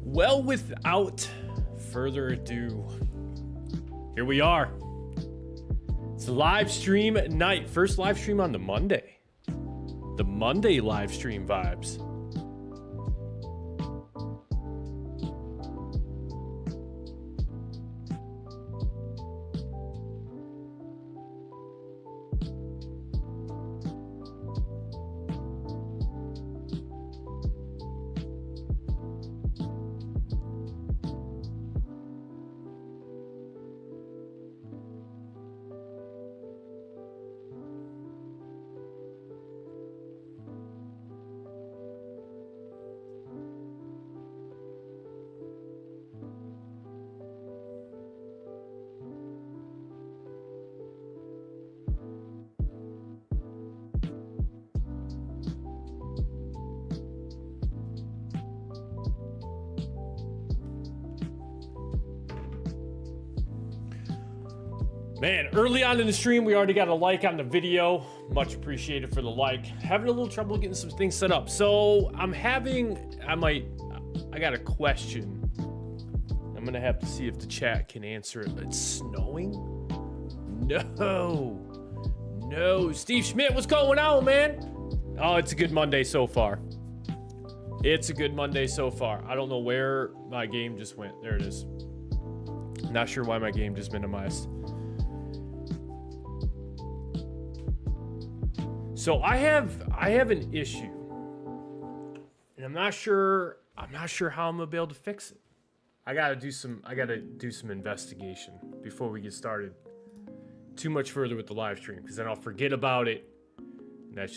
Well, without further ado, here we are. It's live stream night. First live stream on the Monday. The Monday live stream vibes. Man, early on in the stream, we already got a like on the video. Much appreciated for the like. Having a little trouble getting some things set up. So I got a question. I'm gonna have to see if the chat can answer it. It's snowing? No. Steve Schmidt, what's going on, man? Oh, it's a good Monday so far. It's a good Monday so far. I don't know where my game just went. There it is. Not sure why my game just minimized. So I have an issue, and I'm not sure how I'm gonna be able to fix it. I gotta do some investigation before we get started too much further with the live stream, because then I'll forget about it. And that's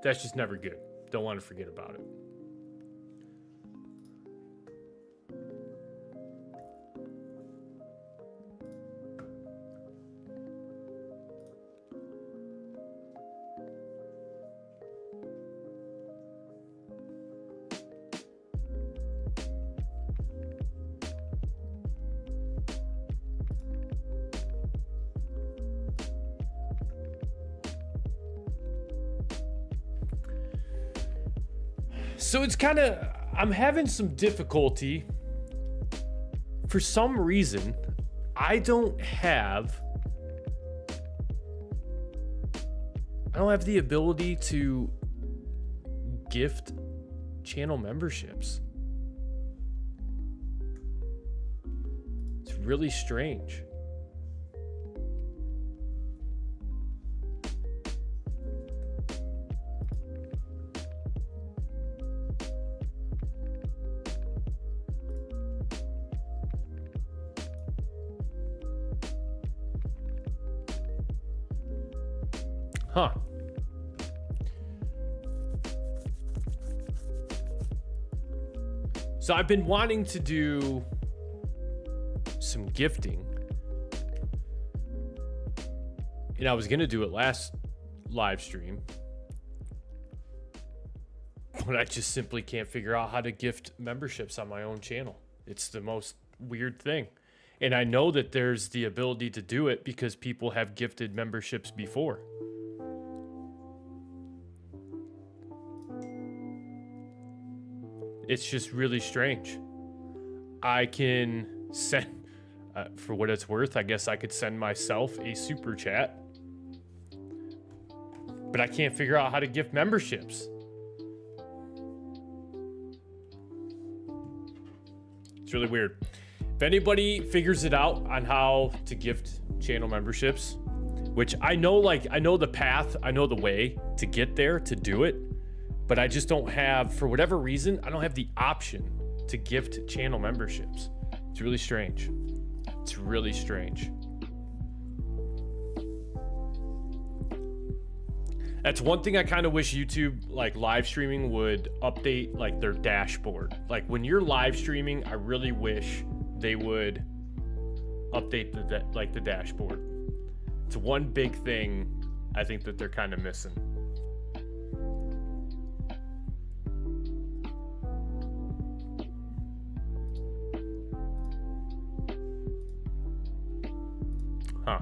just never good. Don't want to forget about it. So it's I'm having some difficulty. For some reason, I don't have the ability to gift channel memberships. It's really strange. Huh. So I've been wanting to do some gifting. And I was going to do it last live stream. But I just simply can't figure out how to gift memberships on my own channel. It's the most weird thing. And I know that there's the ability to do it because people have gifted memberships before. It's just really strange. I can send, for what it's worth, I guess I could send myself a super chat. But I can't figure out how to gift memberships. It's really weird. If anybody figures it out on how to gift channel memberships, which I know the path, I know the way to get there, to do it, but I just don't have, for whatever reason, I don't have the option to gift channel memberships. It's really strange. It's really strange. That's one thing I kind of wish YouTube, like live streaming, would update like their dashboard. Like when you're live streaming, I really wish they would update the dashboard. It's one big thing I think that they're kind of missing. Huh.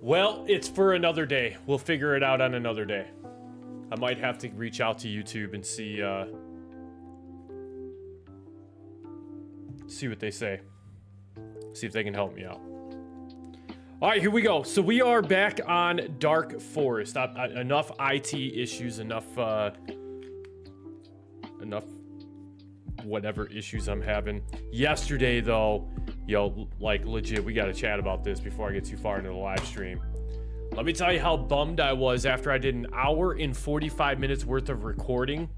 Well, it's for another day. We'll figure it out on another day. I might have to reach out to YouTube and see what they say. See if they can help me out. All right, here we go. So we are back on Dark Forest. Enough IT issues, enough whatever issues I'm having. Yesterday, though, yo, like legit, we got to chat about this before I get too far into the live stream. Let me tell you how bummed I was after I did an hour and 45 minutes worth of recording,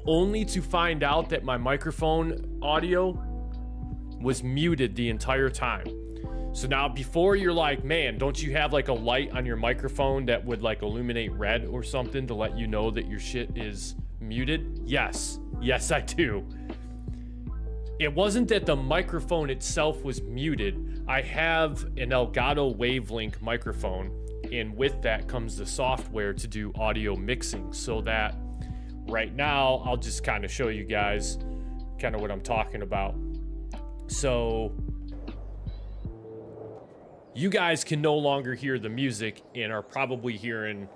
only to find out that my microphone audio was muted the entire time. So now before you're like, man, don't you have like a light on your microphone that would like illuminate red or something to let you know that your shit is muted? Yes, I do. It wasn't that the microphone itself was muted. I have an Elgato Wavelink microphone, and with that comes the software to do audio mixing, so that right now I'll just kind of show you guys kind of what I'm talking about. So you guys can no longer hear the music and are probably hearing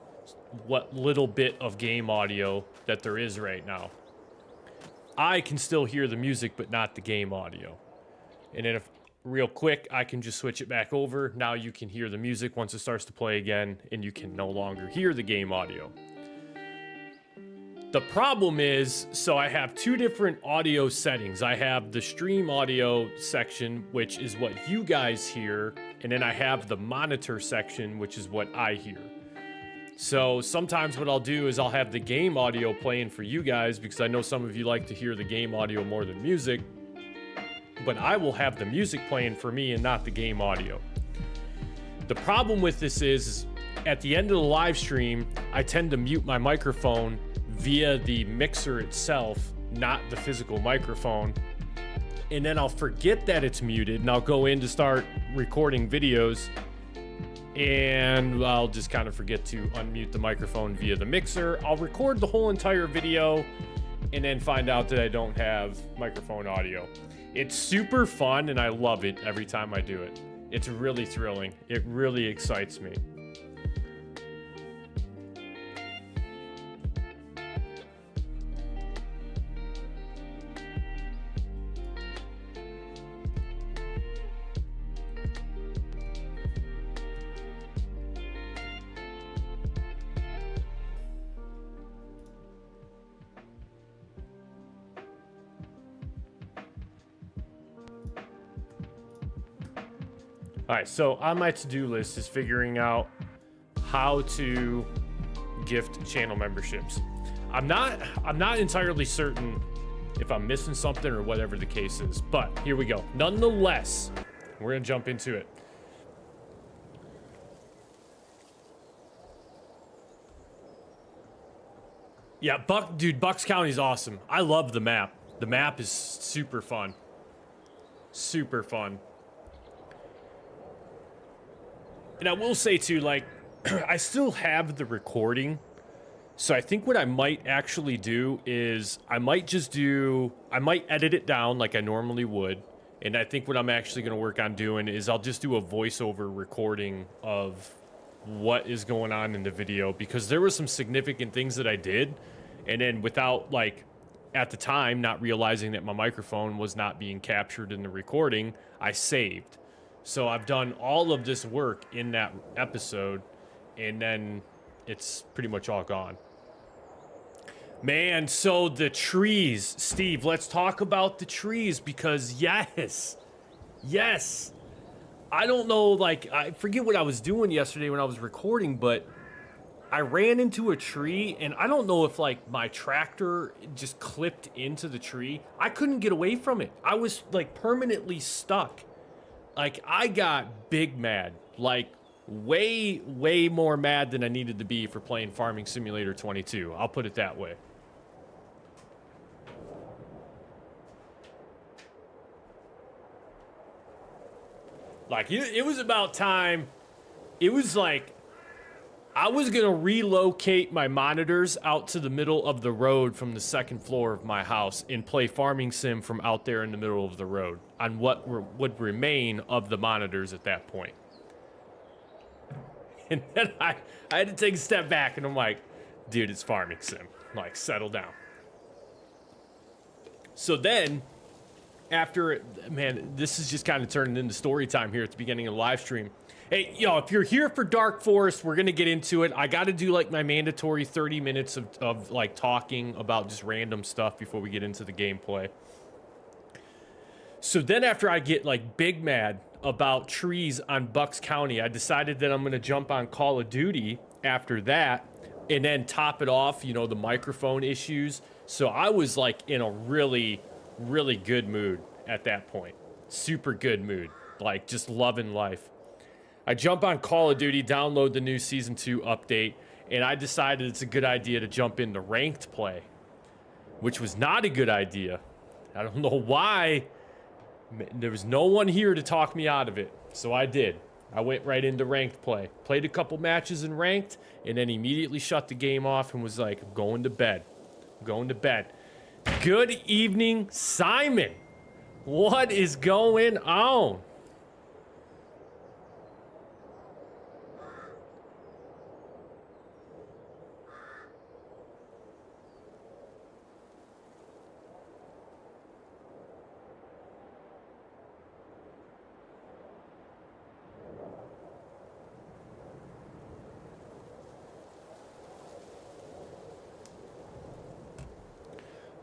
what little bit of game audio that there is right now. I can still hear the music, but not the game audio. And then if real quick, I can just switch it back over. Now you can hear the music once it starts to play again, and you can no longer hear the game audio. The problem is, so I have two different audio settings. I have the stream audio section, which is what you guys hear, and then I have the monitor section, which is what I hear. So sometimes what I'll do is I'll have the game audio playing for you guys, because I know some of you like to hear the game audio more than music, but I will have the music playing for me and not the game audio. The problem with this is at the end of the live stream, I tend to mute my microphone via the mixer itself, not the physical microphone. And then I'll forget that it's muted, and I'll go in to start recording videos, and I'll just kind of forget to unmute the microphone via the mixer. I'll record the whole entire video and then find out that I don't have microphone audio. It's super fun, and I love it every time I do it. It's really thrilling. It really excites me. All right, so on my to-do list is figuring out how to gift channel memberships. I'm not entirely certain if I'm missing something or whatever the case is, but here we go. Nonetheless, we're gonna jump into it. Yeah, dude, Bucks County's awesome. I love the map. The map is super fun. Super fun. And I will say too, like, I still have the recording. So I think what I might actually do is I might edit it down like I normally would. And I think what I'm actually going to work on doing is I'll just do a voiceover recording of what is going on in the video, because there were some significant things that I did. And then without, like, at the time, not realizing that my microphone was not being captured in the recording, I saved. So I've done all of this work in that episode, and then it's pretty much all gone. Man, so the trees, Steve, let's talk about the trees, because yes, I don't know, like, I forget what I was doing yesterday when I was recording, but I ran into a tree, and I don't know if, like, my tractor just clipped into the tree. I couldn't get away from it. I was, like, permanently stuck. Like, I got big mad, like, way more mad than I needed to be for playing Farming Simulator 22. I'll put it that way. Like, it was about time. It was like, I was going to relocate my monitors out to the middle of the road from the second floor of my house and play Farming Sim from out there in the middle of the road on what would remain of the monitors at that point. And then I had to take a step back, and I'm like, dude, it's Farming Sim. Like, settle down. So then, after, man, this is just kind of turning into story time here at the beginning of the live stream. Hey, yo, if you're here for Dark Forest, we're going to get into it. I got to do, like, my mandatory 30 minutes of, like, talking about just random stuff before we get into the gameplay. So then after I get, like, big mad about trees on Bucks County, I decided that I'm going to jump on Call of Duty after that and then top it off, you know, the microphone issues. So I was, like, in a really good mood at that point. Super good mood. Like, just loving life. I jump on Call of Duty, download the new Season 2 update, and I decided it's a good idea to jump into ranked play, which was not a good idea. I don't know why. There was no one here to talk me out of it, so I did. I went right into ranked play. Played a couple matches in ranked, and then immediately shut the game off and was like, I'm going to bed. I'm going to bed. Good evening, Simon. What is going on?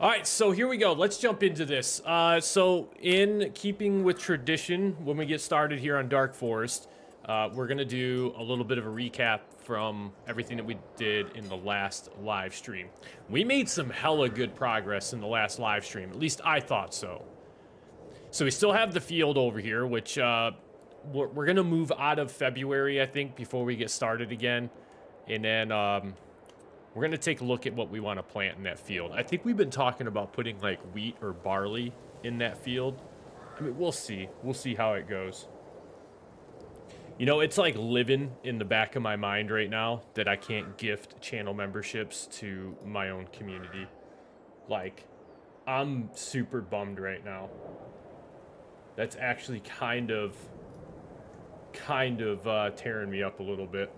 All right, so here we go. Let's jump into this. So in keeping with tradition, when we get started here on Dark Forest, we're going to do a little bit of a recap from everything that we did in the last live stream. We made some hella good progress in the last live stream. At least I thought so. So we still have the field over here, which we're going to move out of February, I think, before we get started again. And then we're going to take a look at what we want to plant in that field. I think we've been talking about putting, like, wheat or barley in that field. I mean, we'll see. We'll see how it goes. You know, it's like living in the back of my mind right now that I can't gift channel memberships to my own community. Like, I'm super bummed right now. That's actually kind of tearing me up a little bit.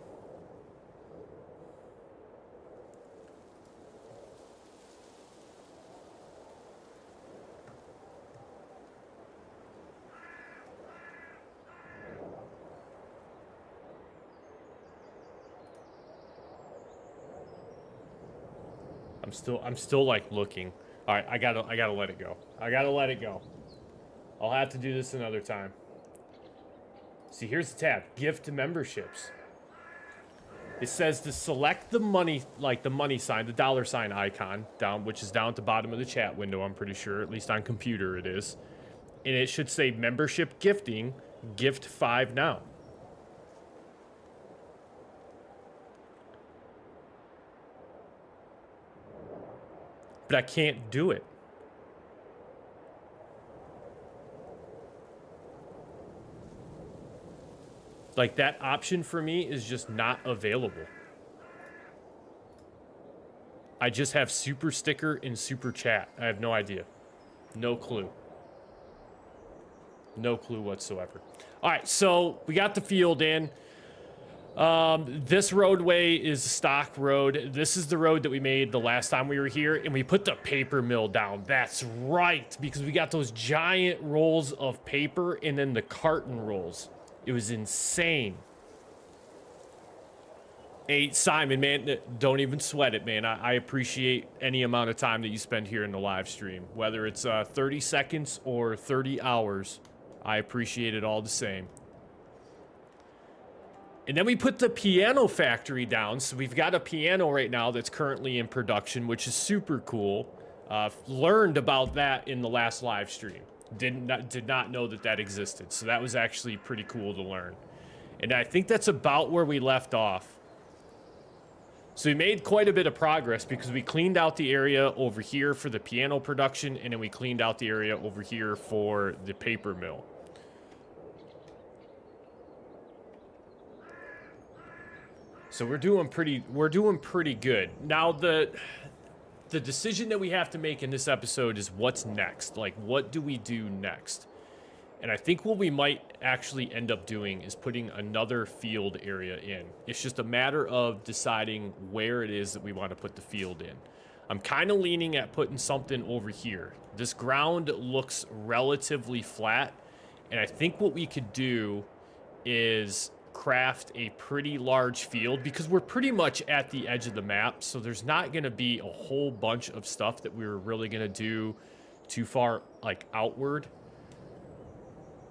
I'm still like looking. All right, I gotta let it go. I gotta let it go. I'll have to do this another time. See, here's the tab, gift memberships. It says to select the money, like the money sign, the dollar sign icon down, which is down at the bottom of the chat window, I'm pretty sure, at least on computer it is. And it should say membership gifting, gift 5 now. but I can't do it. Like, that option for me is just not available. I just have super sticker and super chat. I have no idea. No clue. No clue whatsoever. All right, so we got the field in. This roadway is a stock road. This is the road that we made the last time we were here, and we put the paper mill down. That's right, because we got those giant rolls of paper and then the carton rolls. It was insane. Hey, Simon, man, don't even sweat it, man. I appreciate any amount of time that you spend here in the live stream. Whether it's 30 seconds or 30 hours, I appreciate it all the same. And then we put the piano factory down. So we've got a piano right now that's currently in production, which is super cool. Learned about that in the last live stream. Did not know that that existed. So that was actually pretty cool to learn. And I think that's about where we left off. So we made quite a bit of progress because we cleaned out the area over here for the piano production, and then we cleaned out the area over here for the paper mill. So we're doing pretty good. Now the decision that we have to make in this episode is what's next. Like, what do we do next? And I think what we might actually end up doing is putting another field area in. It's just a matter of deciding where it is that we want to put the field in. I'm kind of leaning at putting something over here. This ground looks relatively flat, and I think what we could do is craft a pretty large field because we're pretty much at the edge of the map, so there's not going to be a whole bunch of stuff that we're really going to do too far, like, outward.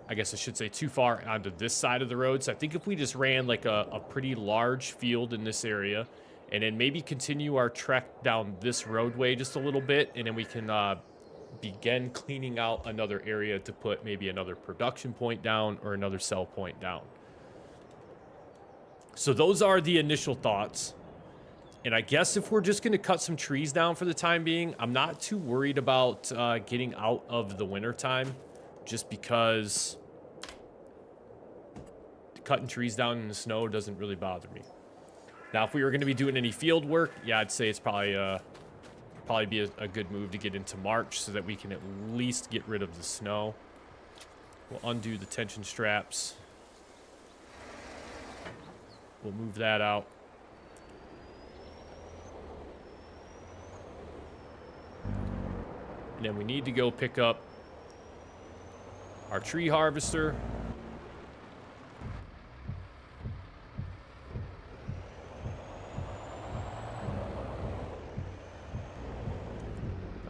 I guess I should say too far onto this side of the road. So I think if we just ran like a pretty large field in this area and then maybe continue our trek down this roadway just a little bit, and then we can begin cleaning out another area to put maybe another production point down or another sell point down. So those are the initial thoughts. And I guess if we're just going to cut some trees down for the time being, I'm not too worried about getting out of the winter time, just because cutting trees down in the snow doesn't really bother me. Now, if we were going to be doing any field work, yeah, I'd say it's probably be a good move to get into March so that we can at least get rid of the snow. We'll undo the tension straps. We'll move that out. And then we need to go pick up our tree harvester.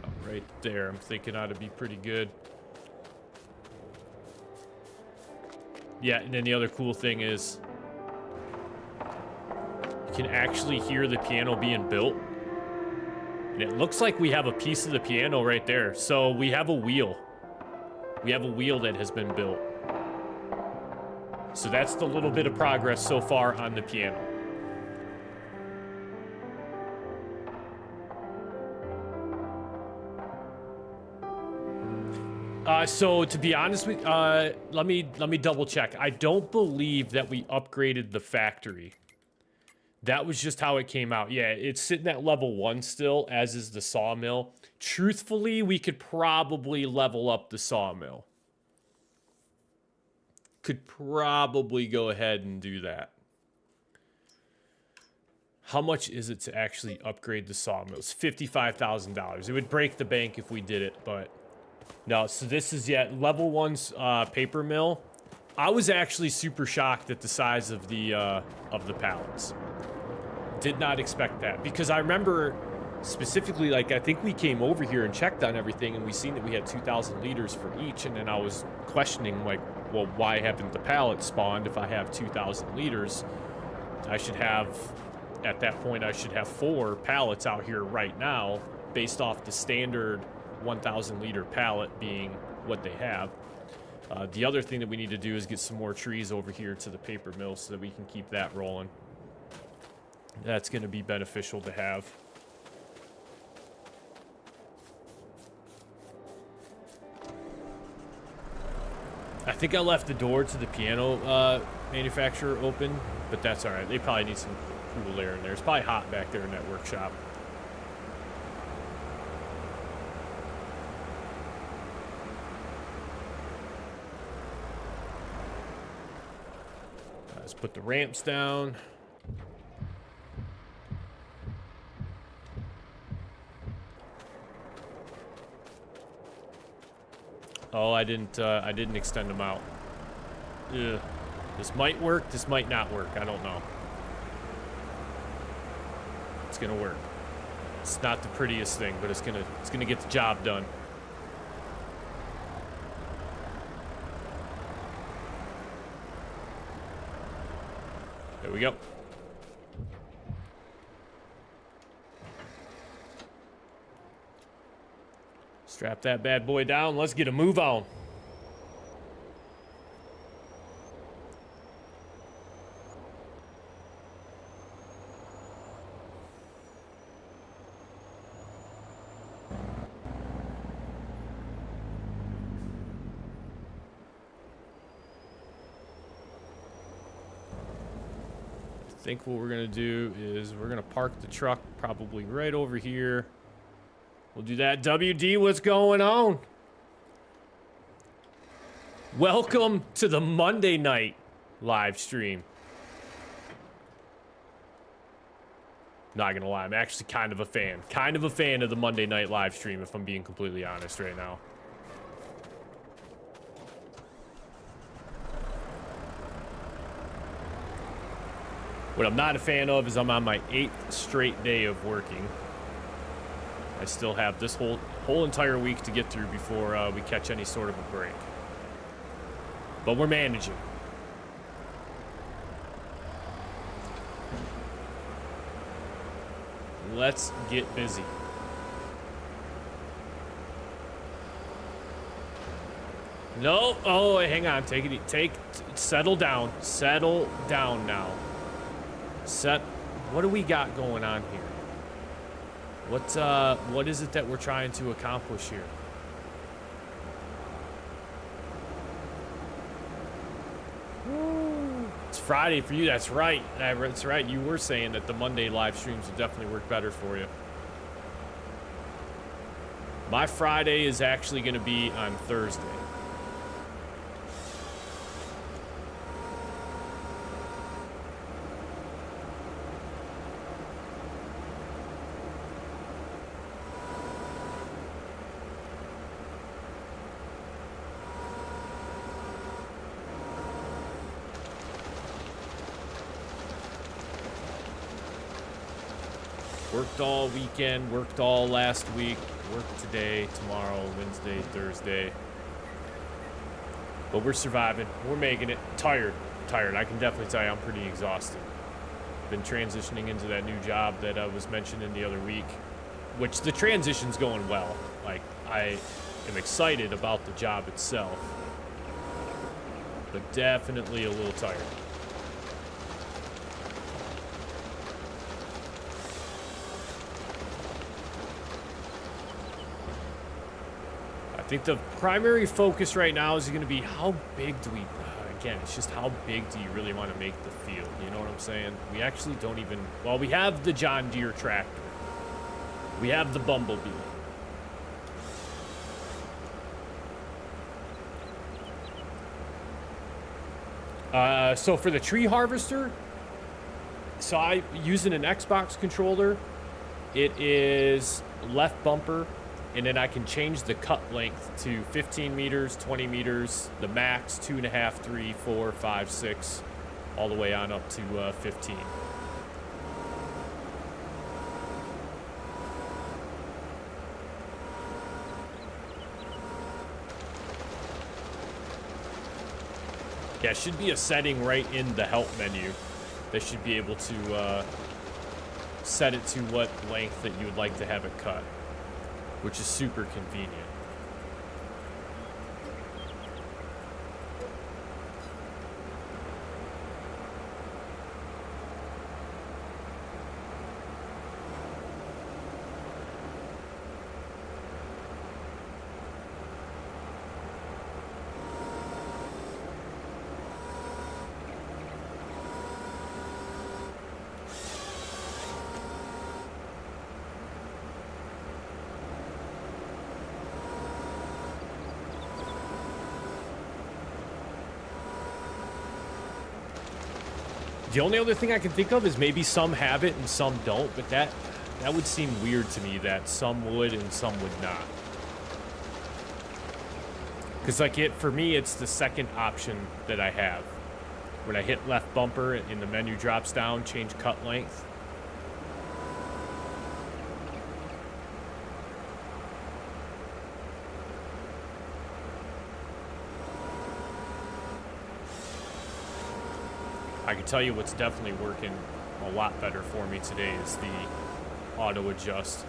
Oh, right there, I'm thinking ought to be pretty good. Yeah, and then the other cool thing is you can actually hear the piano being built. And it looks like we have a piece of the piano right there. So we have a wheel. We have a wheel that has been built. So that's the little bit of progress so far on the piano. So to be honest with let me double check. I don't believe that we upgraded the factory. That was just how it came out. Yeah, it's sitting at level 1 still, as is the sawmill. Truthfully, we could probably level up the sawmill. Could probably go ahead and do that. How much is it to actually upgrade the sawmill? It's $55,000. It would break the bank if we did it, but no. So this is level 1's paper mill. I was actually super shocked at the size of the pallets. Did not expect that, because I remember specifically, like, I think we came over here and checked on everything, and we seen that we had 2,000 liters for each, and then I was questioning, like, well, why haven't the pallets spawned if I have 2,000 liters? I should have, at that point, I should have 4 pallets out here right now, based off the standard 1,000 liter pallet being what they have. The other thing that we need to do is get some more trees over here to the paper mill so that we can keep that rolling. That's going to be beneficial to have. I think I left the door to the piano manufacturer open, but that's all right. They probably need some cool air in there. It's probably hot back there in that workshop. Let's put the ramps down. Oh, I didn't extend them out. Ugh. This might work, this might not work. I don't know. It's gonna work. It's not the prettiest thing, but it's gonna get the job done. There we go. Strap that bad boy down. Let's get a move on. I think what we're gonna do is we're gonna park the truck probably right over here. We'll do that. WD, what's going on? Welcome to the Monday night live stream. Not gonna lie, I'm actually kind of a fan. Kind of a fan of the Monday night live stream, if I'm being completely honest right now. What I'm not a fan of is I'm on my 8th straight day of working. I still have this whole entire week to get through before we catch any sort of a break. But we're managing. Let's get busy. No, oh, hang on, settle down. Settle down now. What do we got going on here? What is it that we're trying to accomplish here? It's Friday for you, that's right. That's right, you were saying that the Monday live streams would definitely work better for you. My Friday is actually going to be on Thursday. Worked all weekend, worked all last week, worked today, tomorrow, Wednesday, Thursday. But we're surviving. We're making it. Tired. I can definitely tell you I'm pretty exhausted. Been transitioning into that new job that I was mentioning the other week, which the transition's going well. Like, I am excited about the job itself, but definitely a little tired. I think the primary focus right now is going to be how big do we, again, it's just how big do you really want to make the field? You know what I'm saying? We actually don't even, well, we have the John Deere tractor. We have the Bumblebee. So for the tree harvester, so I using an Xbox controller, it is left bumper. And then I can change the cut length to 15 meters, 20 meters, the max, 2.5, 3, 4, 5, 6, all the way on up to 15. Yeah, it should be a setting right in the help menu that should be able to set it to what length that you would like to have it cut, which is super convenient. The only other thing I can think of is maybe some have it and some don't, but that would seem weird to me that some would and some would not. Because like for me, it's the second option that I have. When I hit left bumper and the menu drops down, change cut length. I can tell you what's definitely working a lot better for me today is the auto adjust.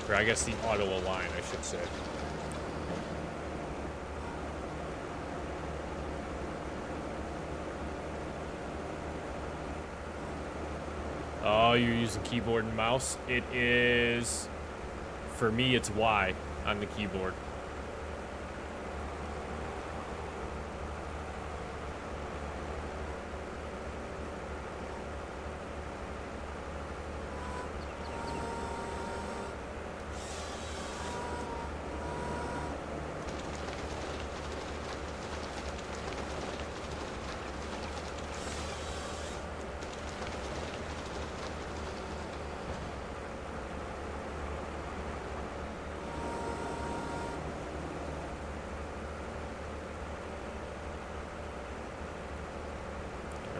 Or I guess the auto align, I should say. Oh, you're using keyboard and mouse? It is, for me, it's Y on the keyboard.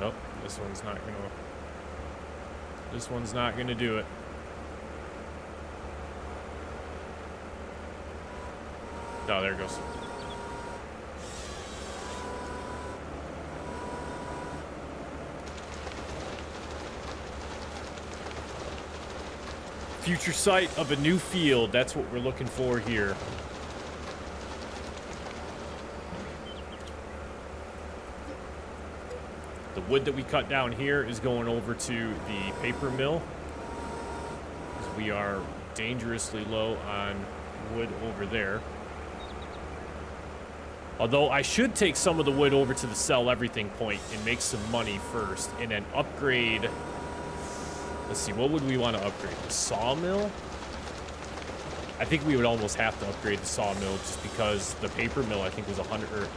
Oh, this one's not gonna do it. Oh, there it goes. Future site of a new field. That's what we're looking for here. The wood that we cut down here is going over to the paper mill, because we are dangerously low on wood over there. Although I should take some of the wood over to the sell everything point and make some money first, and then upgrade. Let's see, what would we want to upgrade? The sawmill? I think we would almost have to upgrade the sawmill just because the paper mill I think was $100,000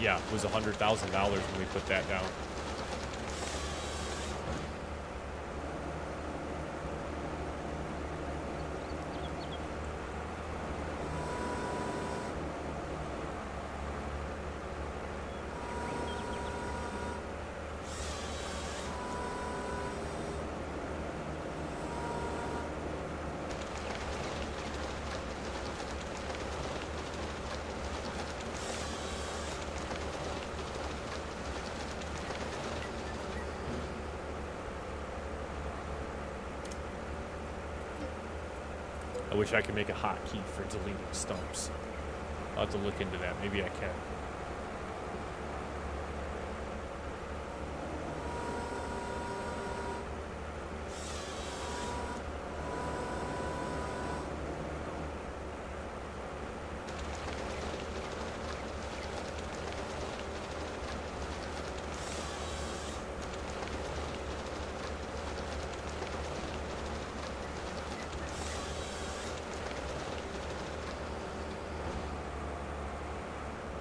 when we put that down. I wish I could make a hotkey for deleting stumps. I'll have to look into that. Maybe I can.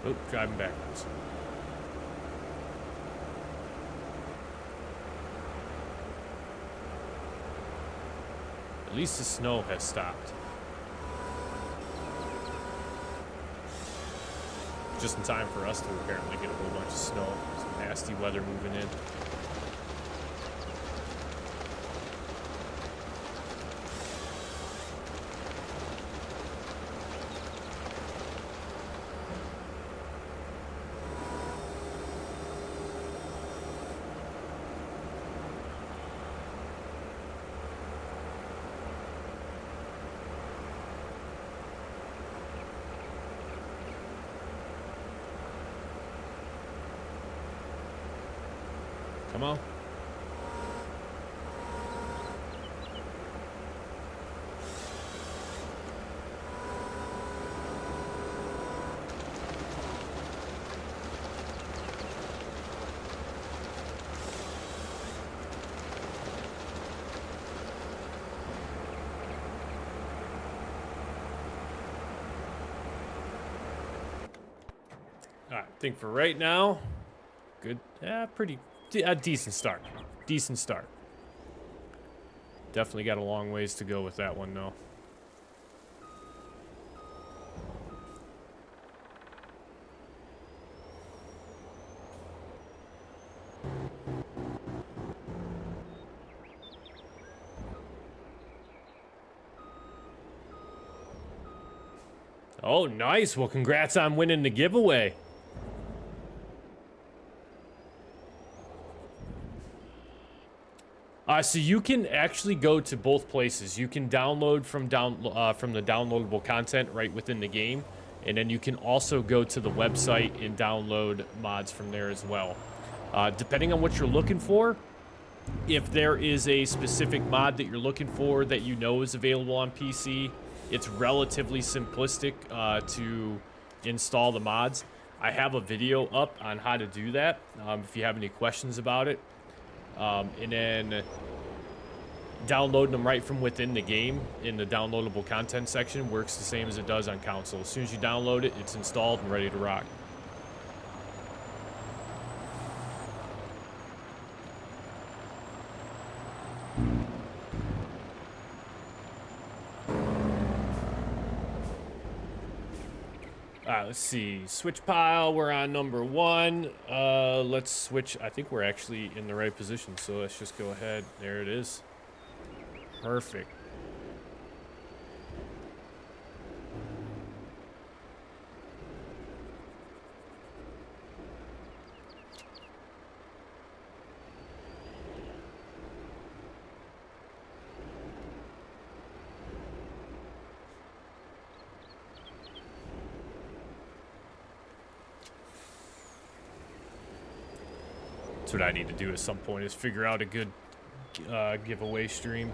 Oh, driving backwards. At least the snow has stopped. Just in time for us to apparently get a whole bunch of snow. Some nasty weather moving in. Come on. I think for right now, good. Yeah, pretty decent start. Decent start. Definitely got a long ways to go with that one, though. Oh, nice. Well, congrats on winning the giveaway. So you can actually go to both places. You can download from the downloadable content right within the game, and then you can also go to the website and download mods from there as well. Depending on what you're looking for, if there is a specific mod that you're looking for that you know is available on PC, it's relatively simplistic to install the mods. I have a video up on how to do that if you have any questions about it. And then downloading them right from within the game in the downloadable content section works the same as it does on console. As soon as you download it, it's installed and ready to rock. Let's see. Switch pile, we're on number 1. Let's switch. I think we're actually in the right position, so let's just go ahead. There it is. Perfect. That's what I need to do at some point, is figure out a good giveaway stream.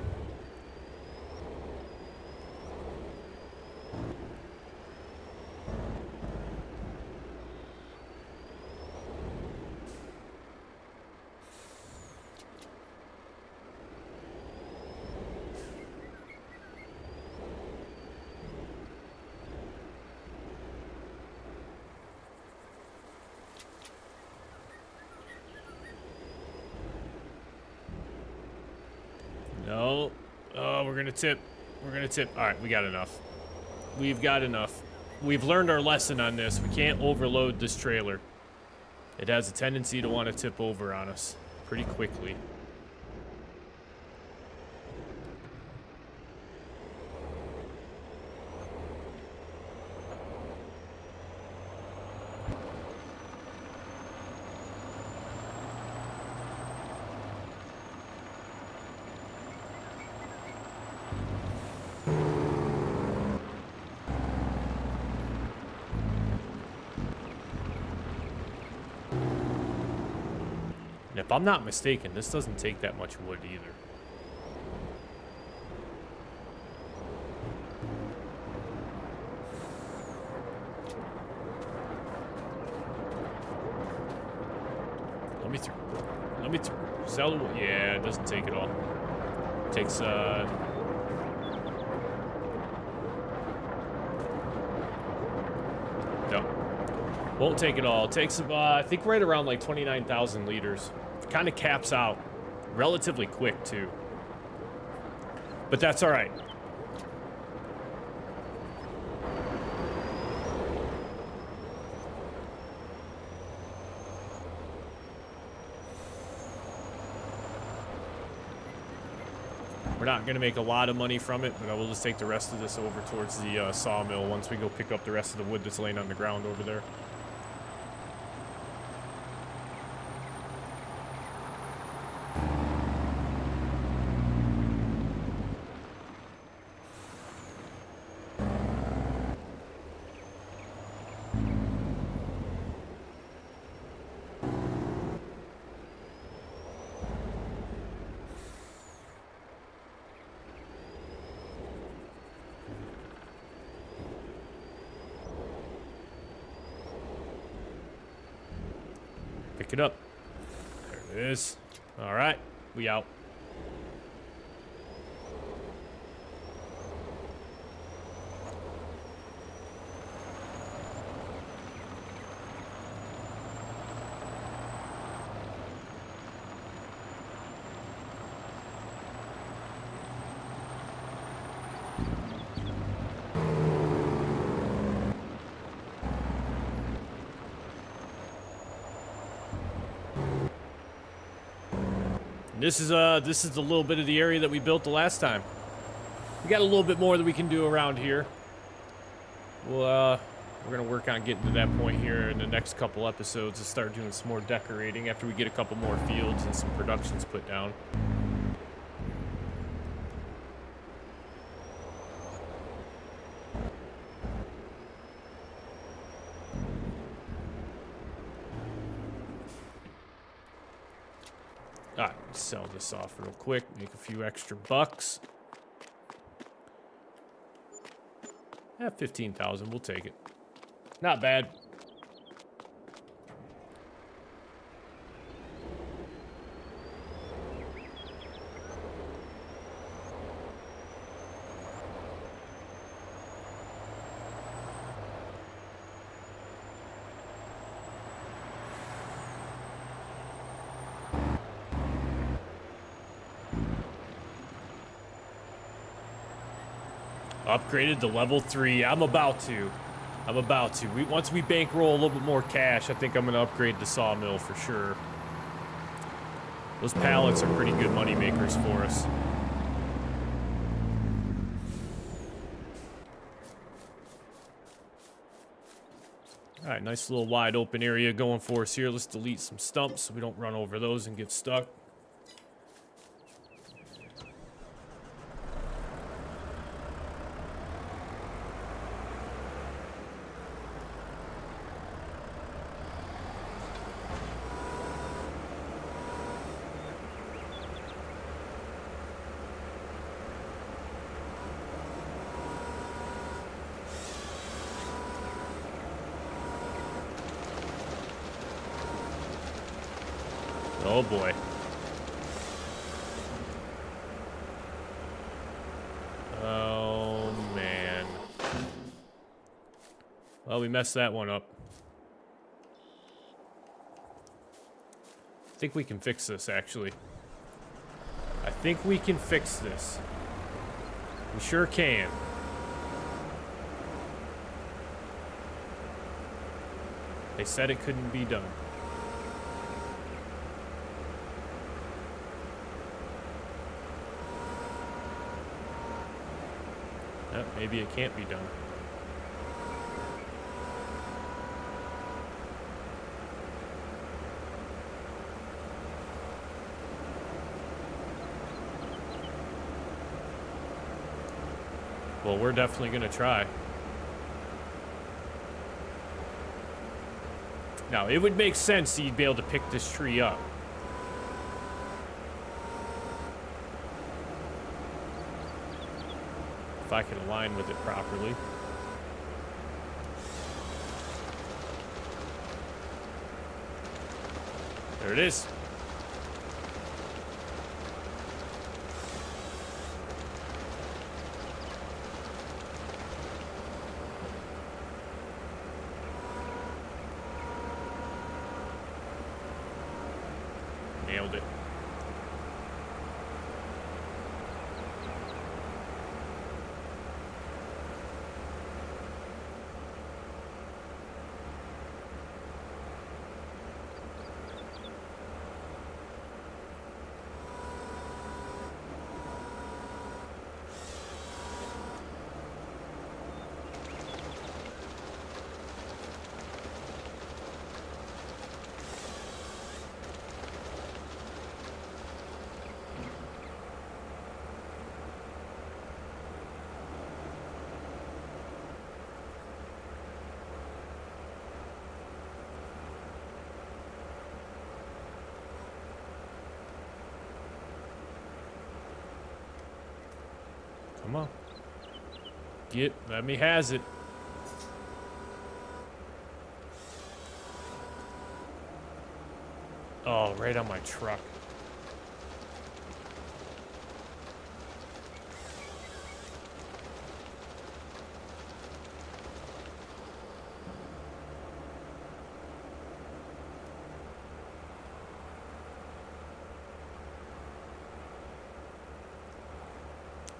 No. Oh, we're gonna tip. We're gonna tip. All right, we got enough. We've got enough. We've learned our lesson on this. We can't overload this trailer. It has a tendency to want to tip over on us pretty quickly. And if I'm not mistaken, this doesn't take that much wood either. Let me through. Let me through. Sell. Yeah, it doesn't take it all. It takes, no. Won't take it all. It takes, I think, right around like 29,000 liters. Kind of caps out relatively quick, too. But that's all right. We're not going to make a lot of money from it, but I will just take the rest of this over towards the sawmill once we go pick up the rest of the wood that's laying on the ground over there. Pick it up. There it is. All right, we out. This is a little bit of the area that we built the last time. We got a little bit more that we can do around here. Well, we're gonna work on getting to that point here in the next couple episodes to start doing some more decorating after we get a couple more fields and some productions put down. Alright, sell this off real quick, make a few extra bucks. Yeah, 15,000, we'll take it. Not bad. Upgraded to level 3. I'm about to. Once we bankroll a little bit more cash, I think I'm going to upgrade the sawmill for sure. Those pallets are pretty good money makers for us. Alright, nice little wide open area going for us here. Let's delete some stumps so we don't run over those and get stuck. Oh boy. Oh man. Well, we messed that one up. I think we can fix this, actually. I think we can fix this. We sure can. They said it couldn't be done. Maybe it can't be done. Well, we're definitely going to try. Now, it would make sense that you'd be able to pick this tree up. If I can align with it properly. There it is. Nailed it. Come on. Let me has it. Oh, right on my truck.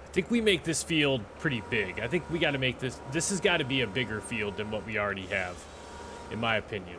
I think we make this field pretty big. I think we got to make this has got to be a bigger field than what we already have, in my opinion.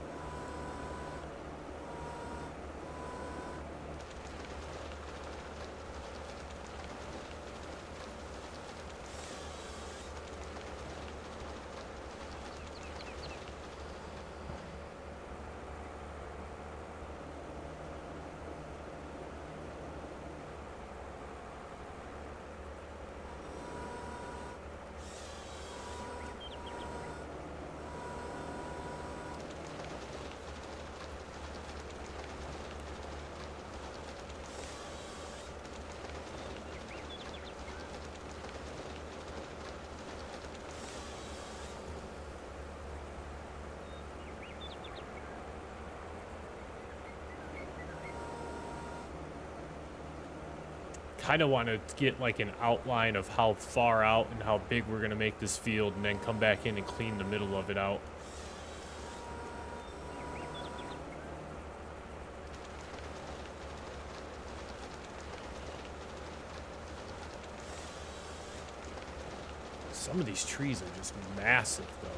Kind of want to get like an outline of how far out and how big we're going to make this field, and then come back in and clean the middle of it out. Some of these trees are just massive, though.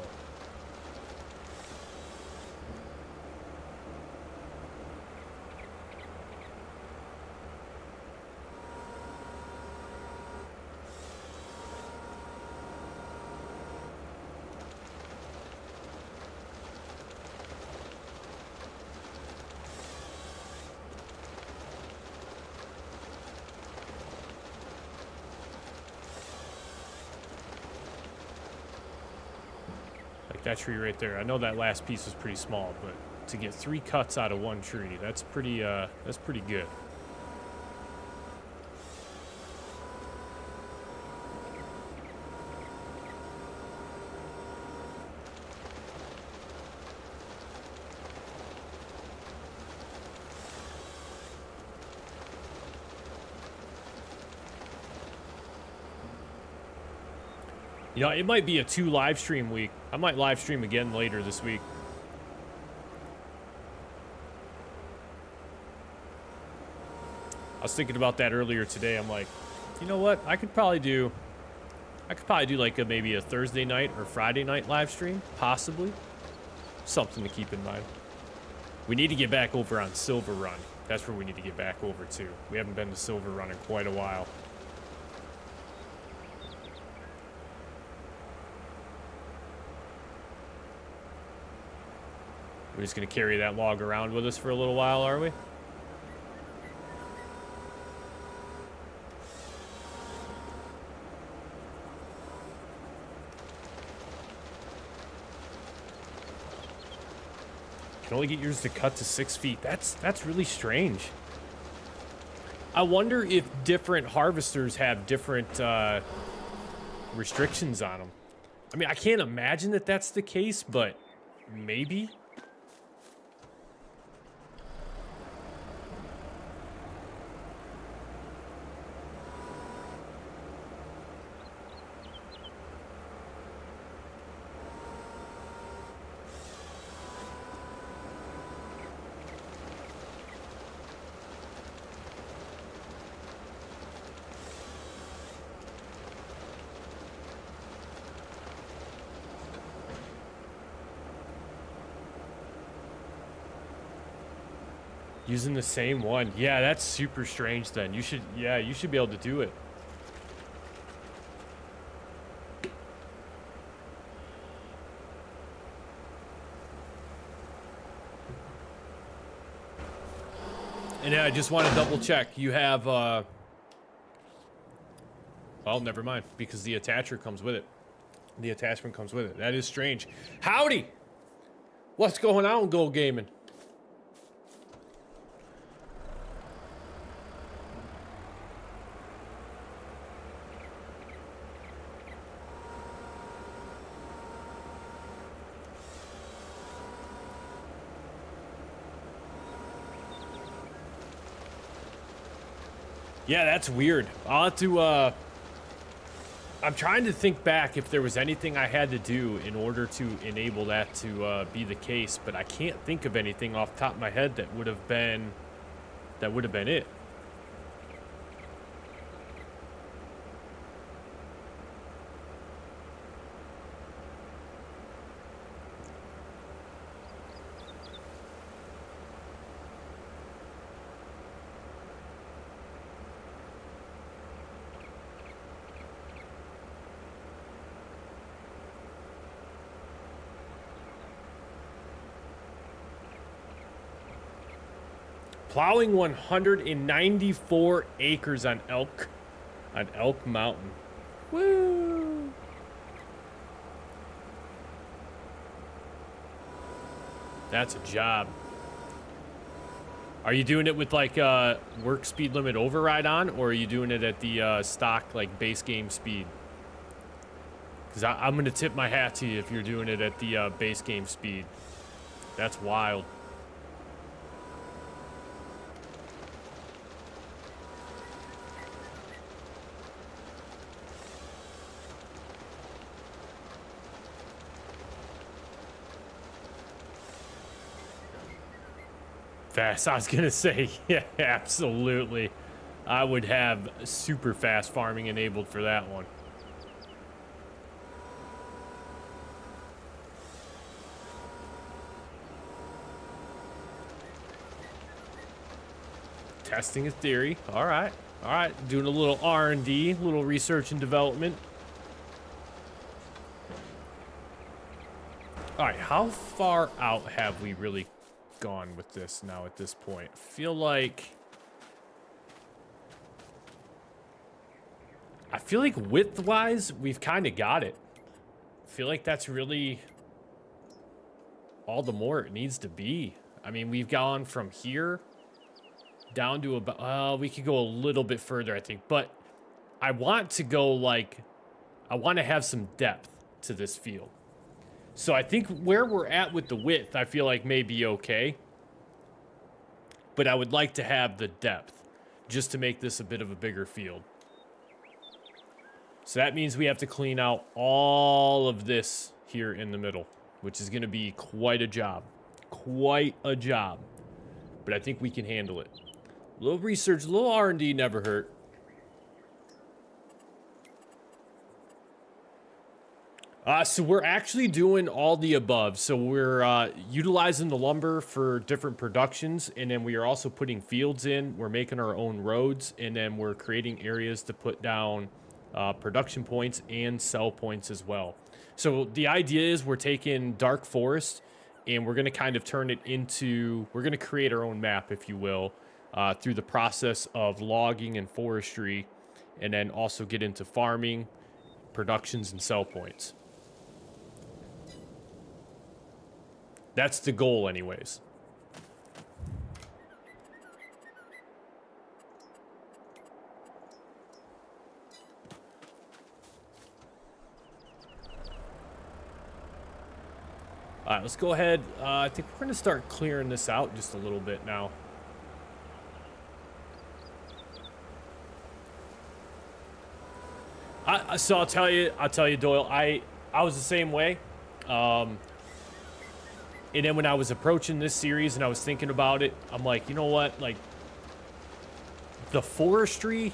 That tree right there. I know that last piece was pretty small, but to get 3 cuts out of 1 tree, that's pretty good. You know, it might be a 2 live stream week. I might live stream again later this week. I was thinking about that earlier today. I'm like, you know what? I could probably do like maybe a Thursday night or Friday night live stream, possibly. Something to keep in mind. We need to get back over on Silver Run. That's where we need to get back over to. We haven't been to Silver Run in quite a while. We're just going to carry that log around with us for a little while, are we? Can only get yours to cut to 6 feet. That's really strange. I wonder if different harvesters have different restrictions on them. I mean, I can't imagine that that's the case, but maybe. Using the same one. Yeah, that's super strange then. You should be able to do it. And yeah, I just want to double check. You have, well, never mind, because the attacher comes with it. The attachment comes with it. That is strange. Howdy! What's going on, Gold Gaming? Yeah, that's weird. I'll have to, I'm trying to think back if there was anything I had to do in order to enable that to be the case, but I can't think of anything off the top of my head that would have been it. Plowing 194 acres on Elk Mountain. Woo! That's a job. Are you doing it with like work speed limit override on, or are you doing it at the stock like base game speed? Because I'm gonna tip my hat to you if you're doing it at the base game speed. That's wild. fast. I was gonna say, yeah, absolutely. I would have super fast farming enabled for that one. Testing a theory. All right. All right. Doing a little R&D, a little research and development. All right. How far out have we really gone with this now at this point? I feel like width-wise, we've kind of got it. I feel like that's really all the more it needs to be. I mean, we've gone from here down to about, we could go a little bit further, I think. But I want to go, like, I want to have some depth to this field. So I think where we're at with the width, I feel like may be okay. But I would like to have the depth just to make this a bit of a bigger field. So that means we have to clean out all of this here in the middle, which is going to be quite a job. Quite a job. But I think we can handle it. A little research, a little R&D never hurt. So we're actually doing all the above. So we're utilizing the lumber for different productions, and then we are also putting fields in. We're making our own roads, and then we're creating areas to put down production points and sell points as well. So the idea is we're taking dark forest, and we're going to kind of turn it into, we're going to create our own map, if you will, through the process of logging and forestry, and then also get into farming, productions, and sell points. That's the goal anyways. All right, let's go ahead. I think we're going to start clearing this out just a little bit now. So I'll tell you, Doyle, I was the same way. And then when I was approaching this series and I was thinking about it, I'm like, you know what? Like, the forestry,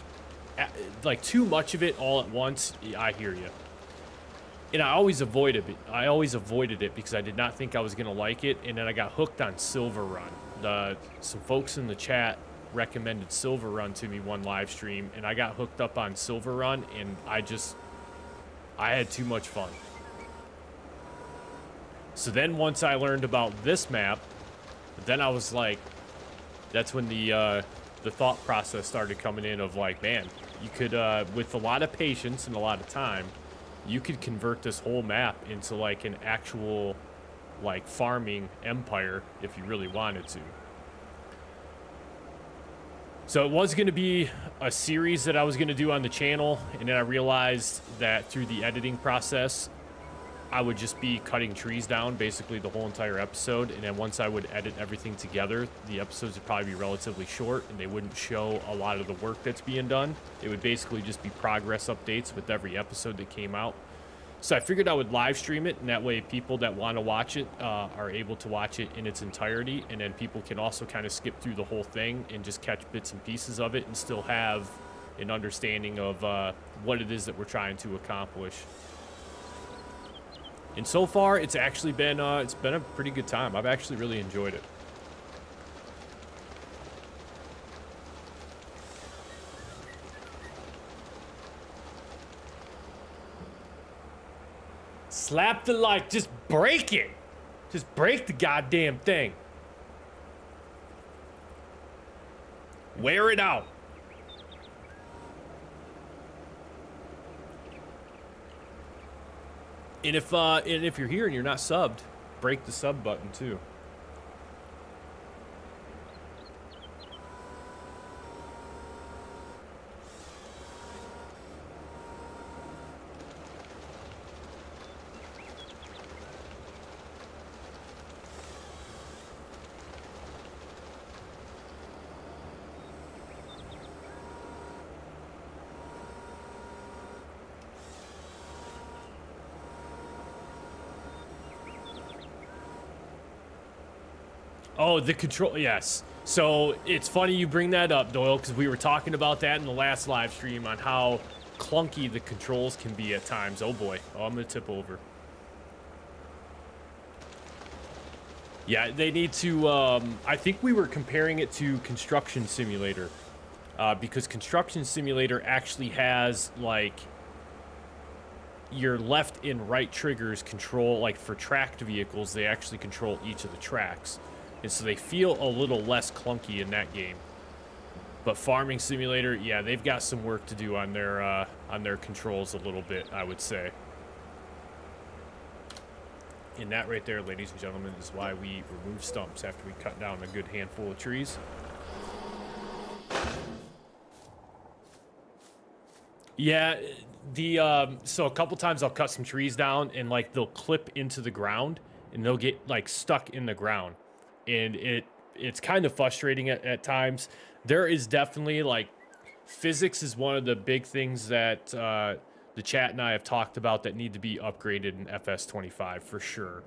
like, too much of it all at once, I hear you. And I always avoided it. I always avoided it because I did not think I was going to like it. And then I got hooked on Silver Run. Some folks in the chat recommended Silver Run to me one live stream, and I got hooked up on Silver Run, and I had too much fun. So then once I learned about this map, then I was like, that's when the thought process started coming in of like, man, you could, with a lot of patience and a lot of time, you could convert this whole map into like an actual like farming empire if you really wanted to. So it was going to be a series that I was going to do on the channel, and then I realized that through the editing process, I would just be cutting trees down basically the whole entire episode, and then once I would edit everything together, the episodes would probably be relatively short, and they wouldn't show a lot of the work that's being done. It would basically just be progress updates with every episode that came out. So I figured I would live stream it, and that way people that want to watch it are able to watch it in its entirety, and then people can also kind of skip through the whole thing and just catch bits and pieces of it and still have an understanding of what it is that we're trying to accomplish. And so far, it's actually been it's been a pretty good time. I've actually really enjoyed it. Slap the like, just break it. Just break the goddamn thing. Wear it out. And if you're here and you're not subbed, break the sub button too. Oh, the control, yes. So it's funny you bring that up, Doyle, because we were talking about that in the last live stream on how clunky the controls can be at times. Oh boy. Oh, I'm gonna tip over. Yeah, they need to, I think we were comparing it to Construction Simulator, because Construction Simulator actually has, like, your left and right triggers control, like, for tracked vehicles, they actually control each of the tracks. And so they feel a little less clunky in that game. But Farming Simulator, yeah, they've got some work to do on their controls a little bit, I would say. And that right there, ladies and gentlemen, is why we remove stumps after we cut down a good handful of trees. Yeah, so a couple times I'll cut some trees down and like they'll clip into the ground and they'll get like stuck in the ground. And it's kind of frustrating at times. There is definitely like physics is one of the big things that the chat and I have talked about that need to be upgraded in FS25 for sure.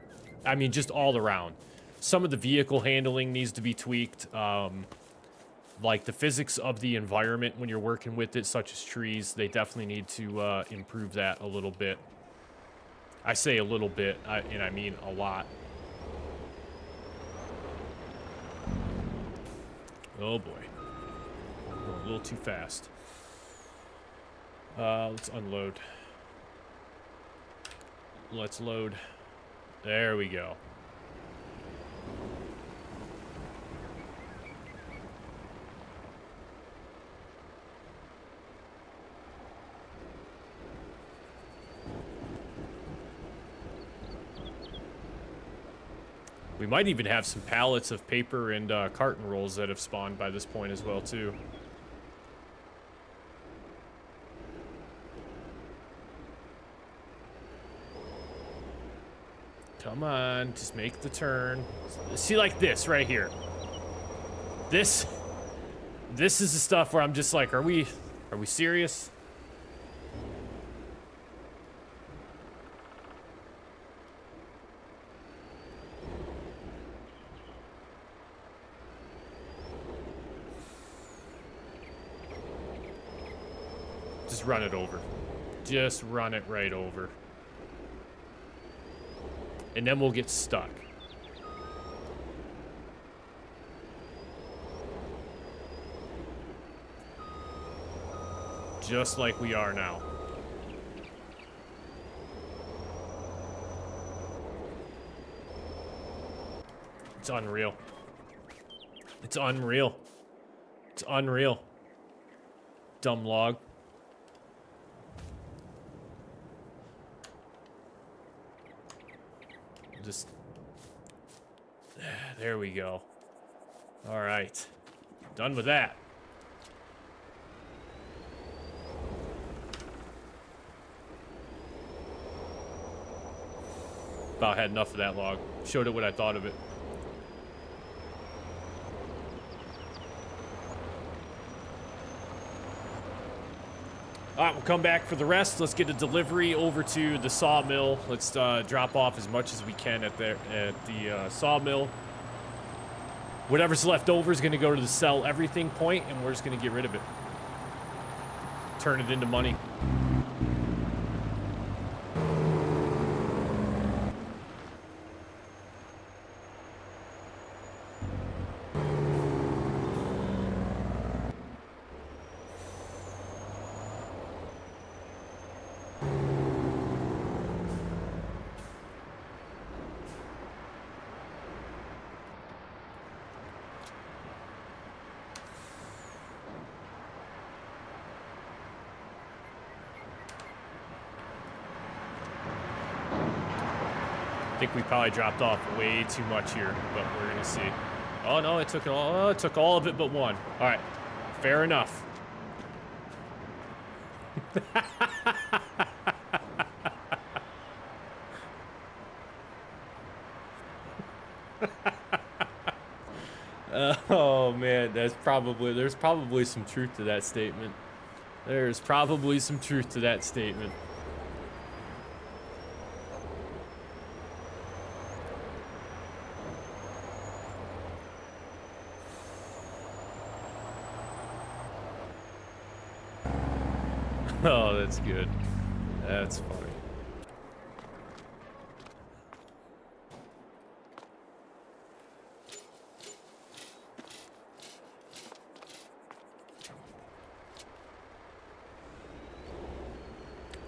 I mean, just all around. Some of the vehicle handling needs to be tweaked. Like the physics of the environment when you're working with it, such as trees, they definitely need to improve that a little bit. I say a little bit, and I mean a lot. Oh boy. Going a little too fast. Let's unload. Let's load. There we go. We might even have some pallets of paper and carton rolls that have spawned by this point as well, too. Come on, just make the turn. See, like this right here. This is the stuff where I'm just like, are we serious? Just run it over. Just run it right over. And then we'll get stuck. Just like we are now. It's unreal. It's unreal. It's unreal. Dumb log. Just there we go. All right, done with that. About had enough of that log. Showed it what I thought of it. All right, we'll come back for the rest. Let's get a delivery over to the sawmill. Let's drop off as much as we can at the sawmill. Whatever's left over is going to go to the sell everything point, and we're just going to get rid of it. Turn it into money. I think we probably dropped off way too much here, but we're gonna see. Oh no, it took it all. Oh, it took all of it but one. All right, fair enough. Oh man, there's probably some truth to that statement. There's probably some truth to that statement. Oh, that's good. That's funny.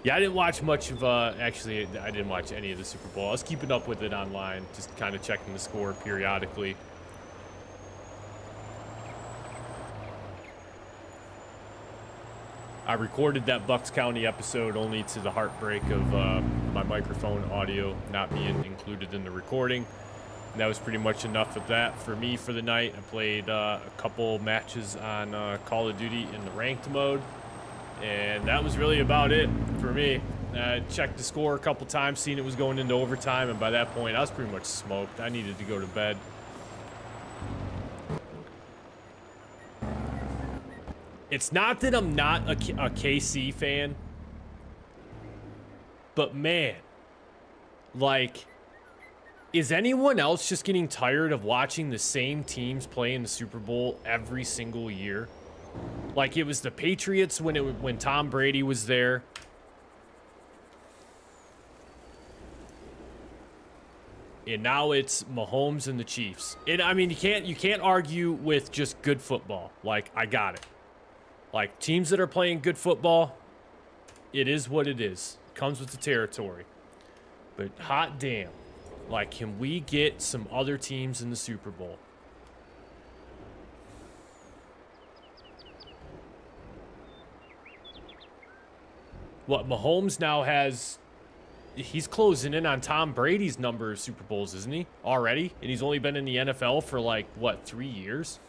Yeah, I didn't watch much of, actually, I didn't watch any of the Super Bowl. I was keeping up with it online, just kind of checking the score periodically. I recorded that Bucks County episode only to the heartbreak of my microphone audio not being included in the recording. And that was pretty much enough of that for me for the night. I played a couple matches on Call of Duty in the ranked mode. And that was really about it for me. I checked the score a couple times, seen it was going into overtime, and by that point, I was pretty much smoked. I needed to go to bed. It's not that I'm not a KC fan, but man, like, is anyone else just getting tired of watching the same teams play in the Super Bowl every single year? Like, it was the Patriots when Tom Brady was there. And now it's Mahomes and the Chiefs. And I mean, you can't argue with just good football. Like, I got it. Like, teams that are playing good football, it is what it is. It comes with the territory. But hot damn. Like, can we get some other teams in the Super Bowl? What, Mahomes now has... He's closing in on Tom Brady's number of Super Bowls, isn't he? Already? And he's only been in the NFL for, like, what, 3 years?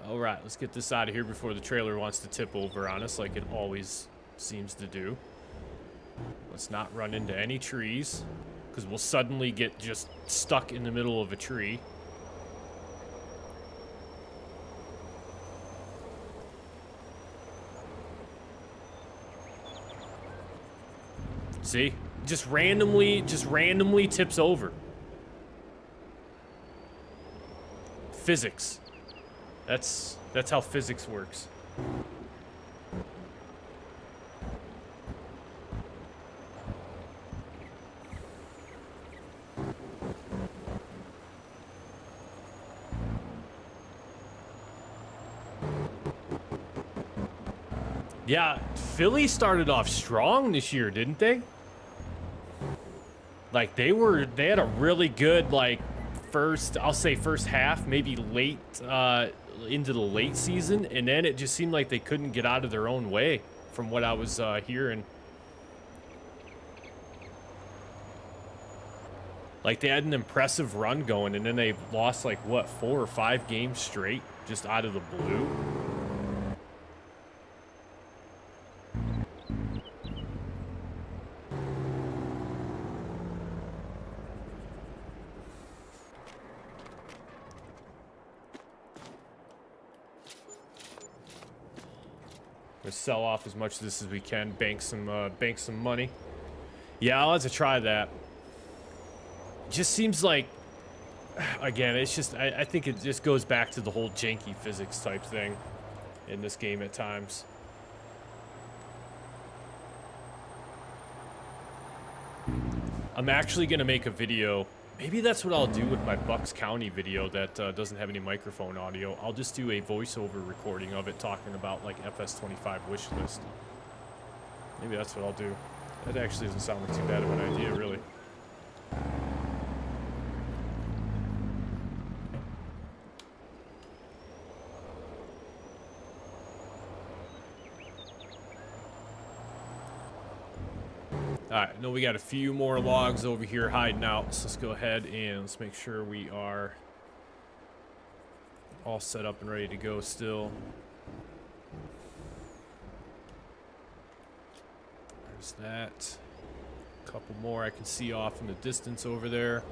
All right, let's get this out of here before the trailer wants to tip over on us like it always seems to do. Let's not run into any trees, because we'll suddenly get just stuck in the middle of a tree. See? Just randomly tips over. Physics. That's how physics works. Yeah, Philly started off strong this year, didn't they? Like, they had a really good, like, first half, maybe late, into the late season, and then it just seemed like they couldn't get out of their own way from what I was hearing. Like, they had an impressive run going, and then they lost, like, what, 4 or 5 games straight just out of the blue. We'll sell off as much of this as we can, bank some money. Yeah, I'll have to try that. Just seems like, again, it's just, I think it just goes back to the whole janky physics type thing in this game at times. I'm actually going to make a video. Maybe that's what I'll do with my Bucks County video that doesn't have any microphone audio. I'll just do a voiceover recording of it talking about, like, FS25 wish list. Maybe that's what I'll do. That actually doesn't sound like too bad of an idea, really. Alright, no, we got a few more logs over here hiding out, so let's go ahead and let's make sure we are all set up and ready to go still. There's that. A couple more I can see off in the distance over there.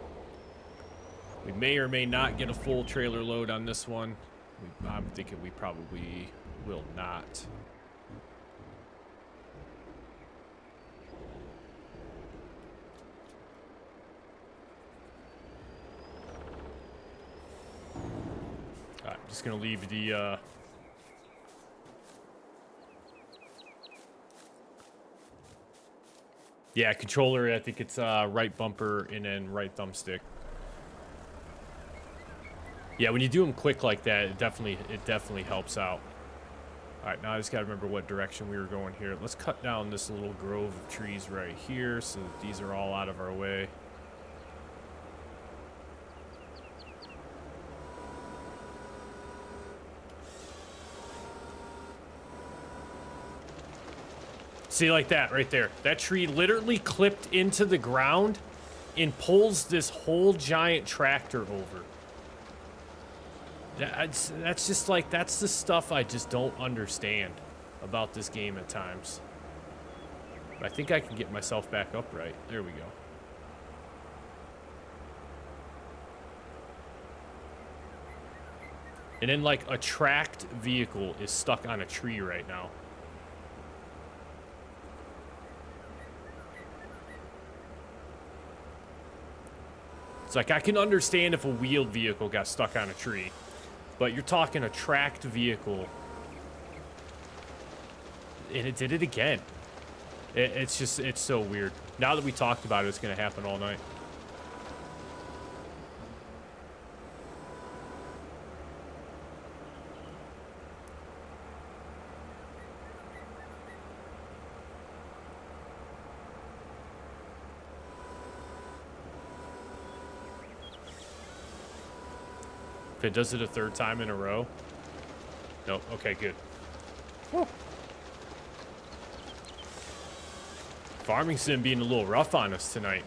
We may or may not get a full trailer load on this one. I'm thinking we probably will not. I'm just gonna leave the yeah, controller. I think it's right bumper and then right thumbstick. Yeah, when you do them quick like that, it definitely helps out. All right, now I just gotta remember what direction we were going here. Let's cut down this little grove of trees right here so that these are all out of our way. See, like that right there. That tree literally clipped into the ground and pulls this whole giant tractor over. That's just like, that's the stuff I just don't understand about this game at times. But I think I can get myself back upright. There we go. And then like a tracked vehicle is stuck on a tree right now. It's like, I can understand if a wheeled vehicle got stuck on a tree, but you're talking a tracked vehicle, and it did it again. It's just, it's so weird. Now that we talked about it, it's going to happen all night. If it does it a third time in a row. Nope. Okay, good. Woo. Farming sim being a little rough on us tonight.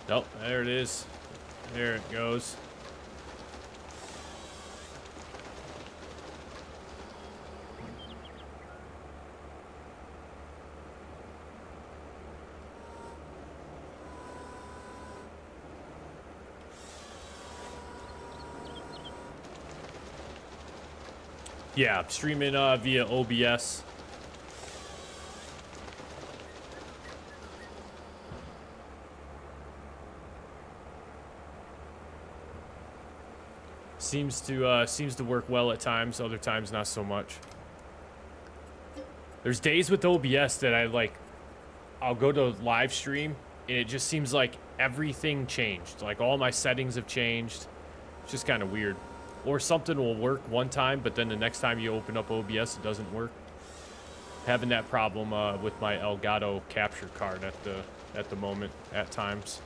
Nope, there it is. There it goes. Yeah, streaming via OBS. Seems to work well at times, other times not so much. There's days with OBS that I'll go to live stream and it just seems like everything changed. Like all my settings have changed. It's just kind of weird. Or something will work one time, but then the next time you open up OBS, it doesn't work. Having that problem with my Elgato capture card at the moment at times.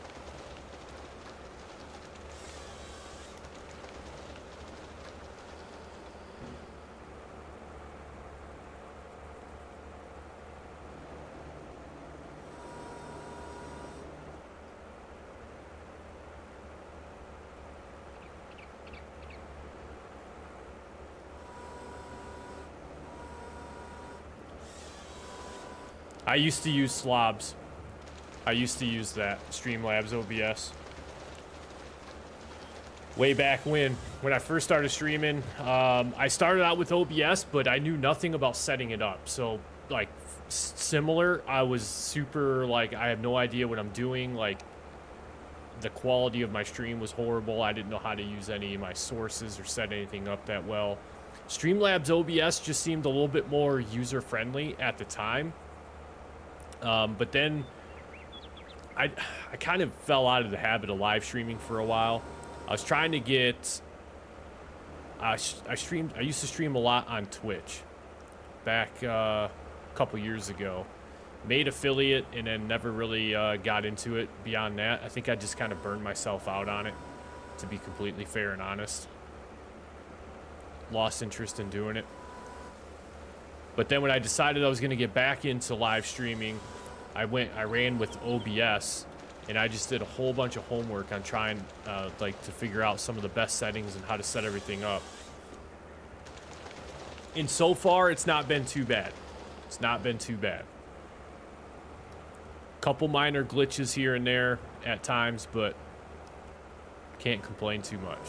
I used to use Slobs. I used to use that, Streamlabs OBS. Way back when I first started streaming, I started out with OBS, but I knew nothing about setting it up. So, like, similar, I was super, like, I have no idea what I'm doing. Like, the quality of my stream was horrible. I didn't know how to use any of my sources or set anything up that well. Streamlabs OBS just seemed a little bit more user-friendly at the time. But then I kind of fell out of the habit of live streaming for a while. I was trying to get, I used to stream a lot on Twitch back a couple years ago. Made affiliate and then never really got into it beyond that. I think I just kind of burned myself out on it, to be completely fair and honest. Lost interest in doing it. But then when I decided I was going to get back into live streaming, I ran with OBS, and I just did a whole bunch of homework on trying like to figure out some of the best settings and how to set everything up. And so far, it's not been too bad. It's not been too bad. Couple minor glitches here and there at times, but can't complain too much.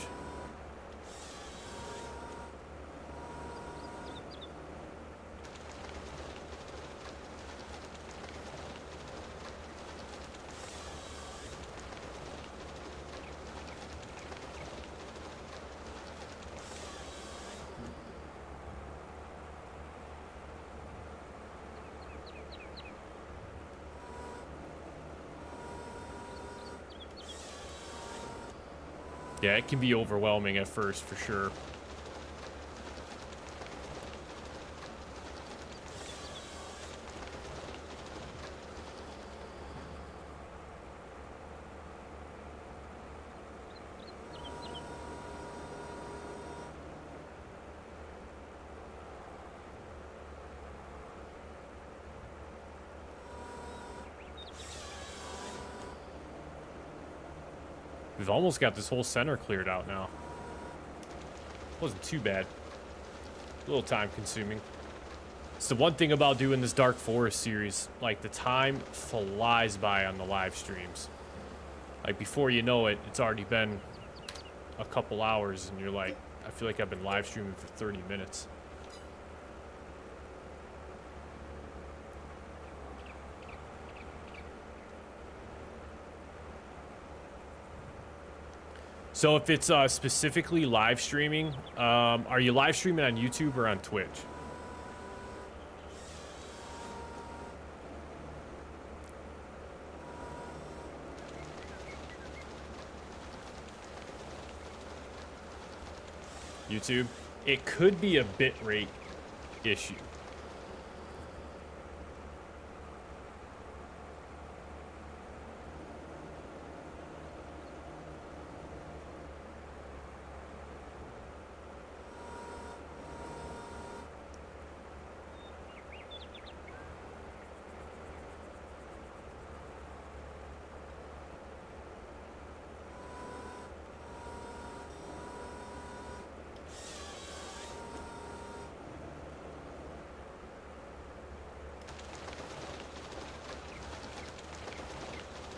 Yeah, it can be overwhelming at first, for sure. We've almost got this whole center cleared out now. Wasn't too bad. A little time consuming. It's the one thing about doing this Dark Forest series. Like, the time flies by on the live streams. Like, before you know it, it's already been a couple hours, and you're like, I feel like I've been live streaming for 30 minutes. So if it's specifically live streaming, are you live streaming on YouTube or on Twitch? YouTube? It could be a bitrate issue.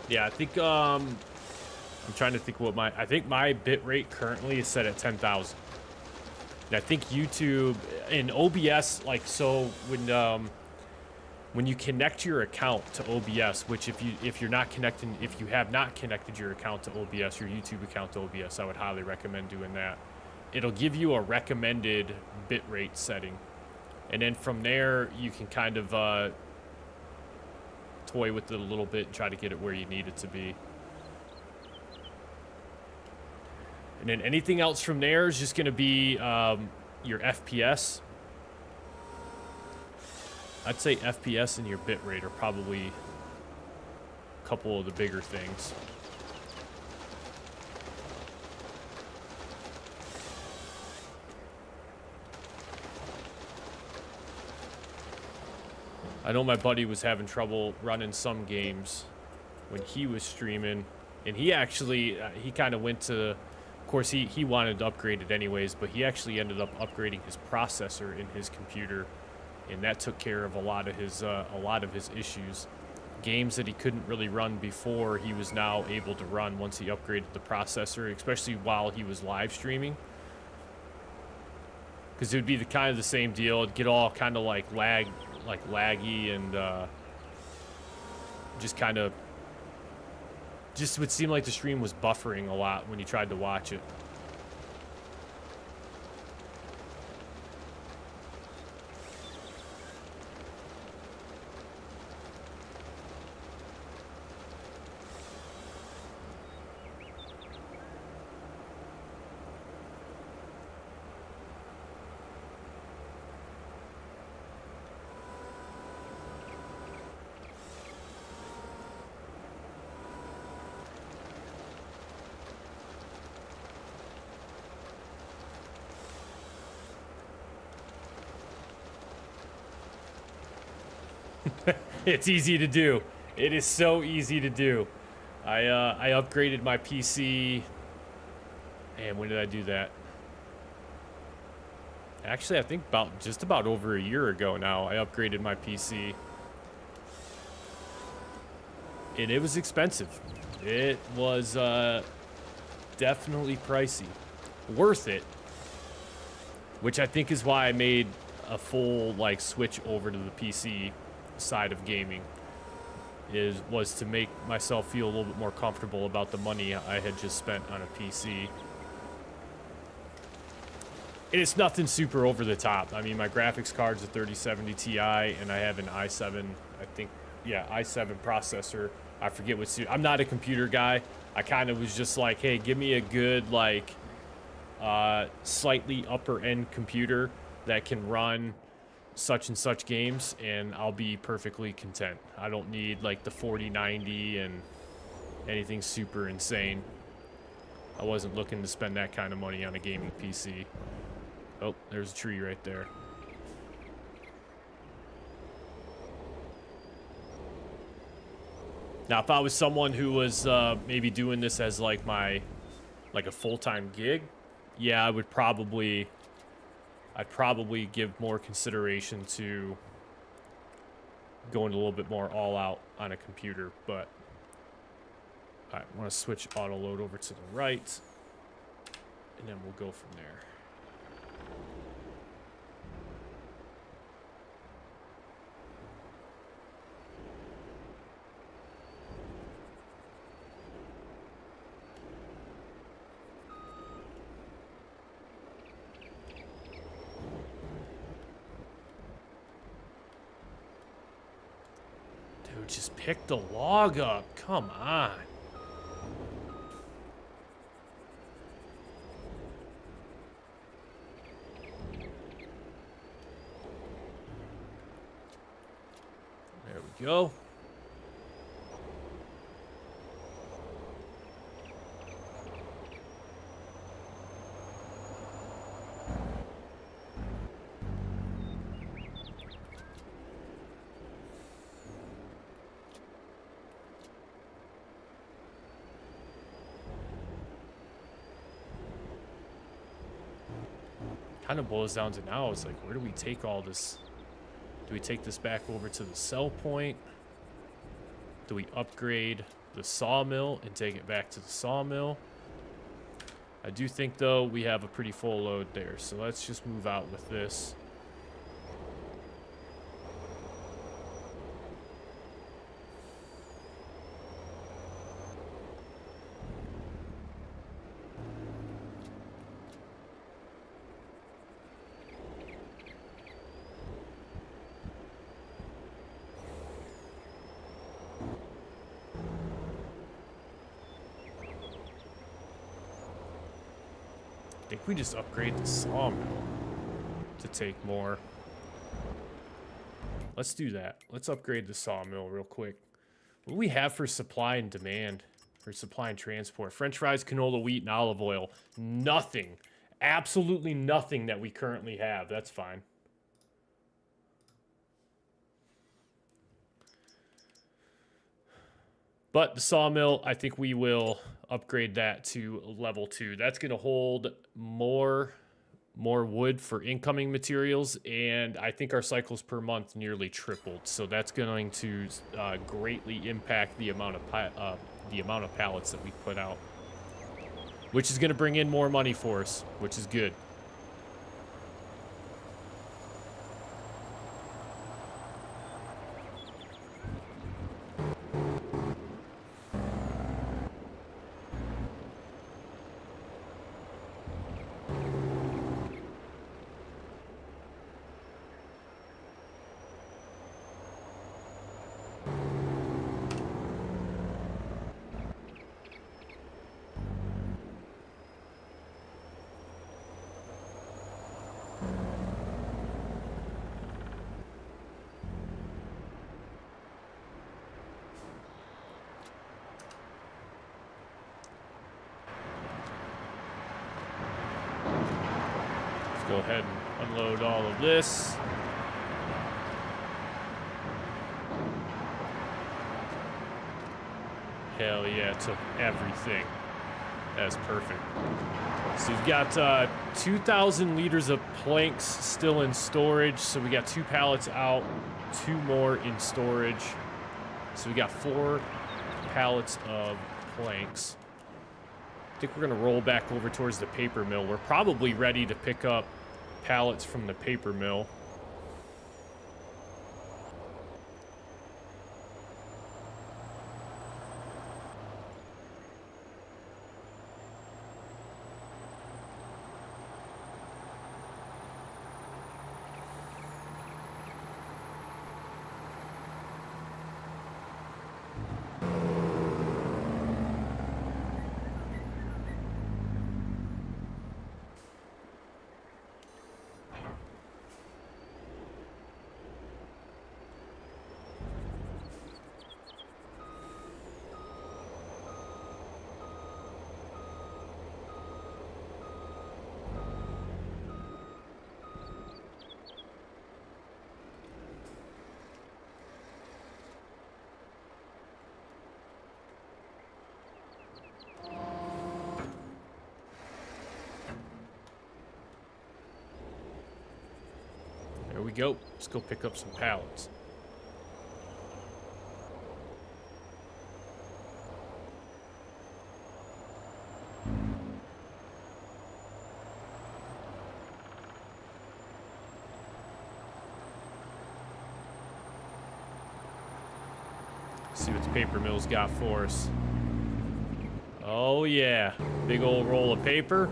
Yeah, I think, I'm trying to think what I think my bit rate currently is set at 10,000. And I think YouTube in OBS, like, so when you connect your account to OBS, which if you have not connected your account to OBS, your YouTube account to OBS, I would highly recommend doing that. It'll give you a recommended bitrate setting. And then from there, you can kind of, toy with it a little bit and try to get it where you need it to be. And then anything else from there is just going to be your FPS. I'd say FPS and your bitrate are probably a couple of the bigger things. I know my buddy was having trouble running some games when he was streaming, and he actually, he kind of went to, of course, he wanted to upgrade it anyways, but he actually ended up upgrading his processor in his computer, and that took care of a lot of his issues. Games that he couldn't really run before, he was now able to run once he upgraded the processor, especially while he was live streaming. Because it would be the same deal. It'd get all kind of like laggy, and just would seem like the stream was buffering a lot when you tried to watch it. It's easy to do. It is so easy to do. I upgraded my PC. And when did I do that? Actually, I think just about over a year ago now, I upgraded my PC. And it was expensive. It was definitely pricey. Worth it. Which I think is why I made a full like switch over to the PC side of gaming. Was to make myself feel a little bit more comfortable about the money I had just spent on a PC. And it's nothing super over the top. I mean, my graphics card's a 3070 Ti, and I have an i7, I think, yeah, i7 processor. I forget what I'm not a computer guy. I kind of was just like, hey, give me a good, like, slightly upper-end computer that can run such and such games, and I'll be perfectly content. I don't need, like, the 4090 and anything super insane. I wasn't looking to spend that kind of money on a gaming PC. Oh, there's a tree right there. Now, if I was someone who was maybe doing this as like a full-time gig, yeah, I'd probably give more consideration to going a little bit more all out on a computer. But I want to switch auto load over to the right, and then we'll go from there. Just pick the log up. Come on. There we go. Kind of boils down to now, it's like, where do we take all this? Do we take this back over to the sell point? Do we upgrade the sawmill and take it back to the sawmill? I do think, though, we have a pretty full load there, so let's just move out with this. I think we just upgrade the sawmill to take more. Let's do that. Let's upgrade the sawmill real quick. What do we have for supply and demand? For supply and transport? French fries, canola, wheat, and olive oil. Nothing. Absolutely nothing that we currently have. That's fine. But the sawmill, I think we will upgrade that to level 2. That's going to hold more wood for incoming materials, and I think our cycles per month nearly tripled. So that's going to greatly impact the amount of pallets that we put out, which is going to bring in more money for us, which is good. Go ahead and unload all of this. Hell yeah, took everything. That's perfect. So we've got 2,000 liters of planks still in storage. So we got 2 pallets out, 2 more in storage. So we got 4 pallets of planks. I think we're gonna roll back over towards the paper mill. We're probably ready to pick up pallets from the paper mill. There we go. Let's go pick up some pallets. See what the paper mill's got for us. Oh yeah, big old roll of paper.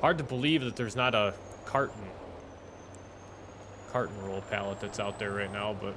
Hard to believe that there's not a carton roll pallet that's out there right now, but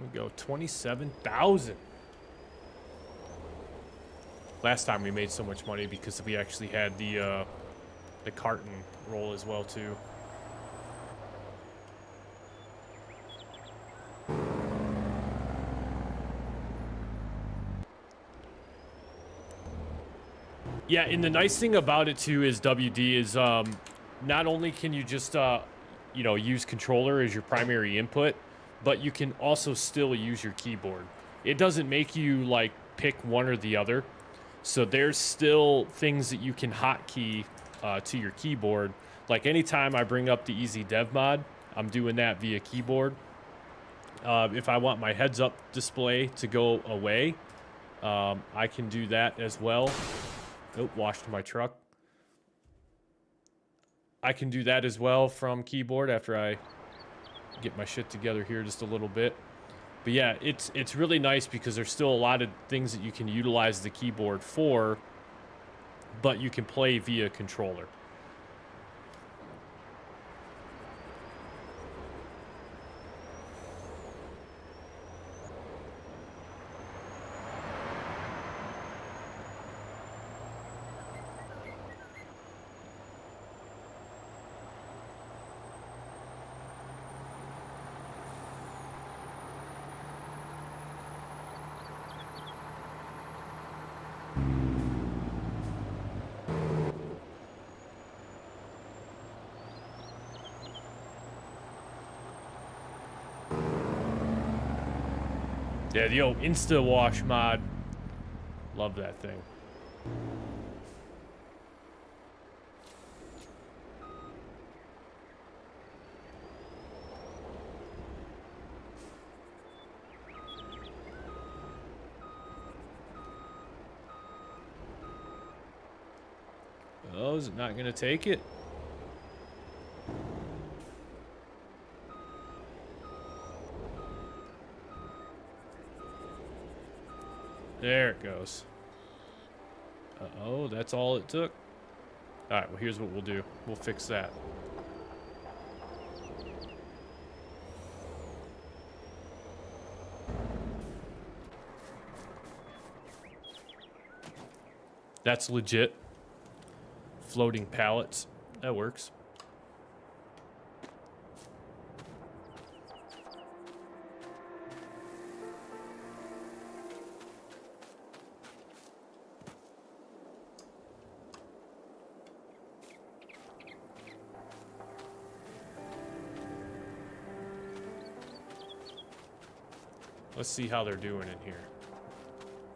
we go 27,000. Last time we made so much money because we actually had the carton roll as well too. Yeah, and the nice thing about it too is WD is not only can you just you know, use controller as your primary input, but you can also still use your keyboard. It doesn't make you like pick one or the other. So there's still things that you can hotkey to your keyboard. Like anytime I bring up the Easy Dev mod, I'm doing that via keyboard. If I want my heads up display to go away, I can do that as well. Oh, washed my truck. I can do that as well from keyboard after I get my shit together here just a little bit. But yeah, it's really nice because there's still a lot of things that you can utilize the keyboard for, but you can play via controller. Yeah, the old Insta Wash mod. Love that thing. is it not gonna take it? There it goes. Uh-oh, that's all it took. All right, well, here's what we'll do. We'll fix that. That's legit. Floating pallets. That works. Let's see how they're doing in here.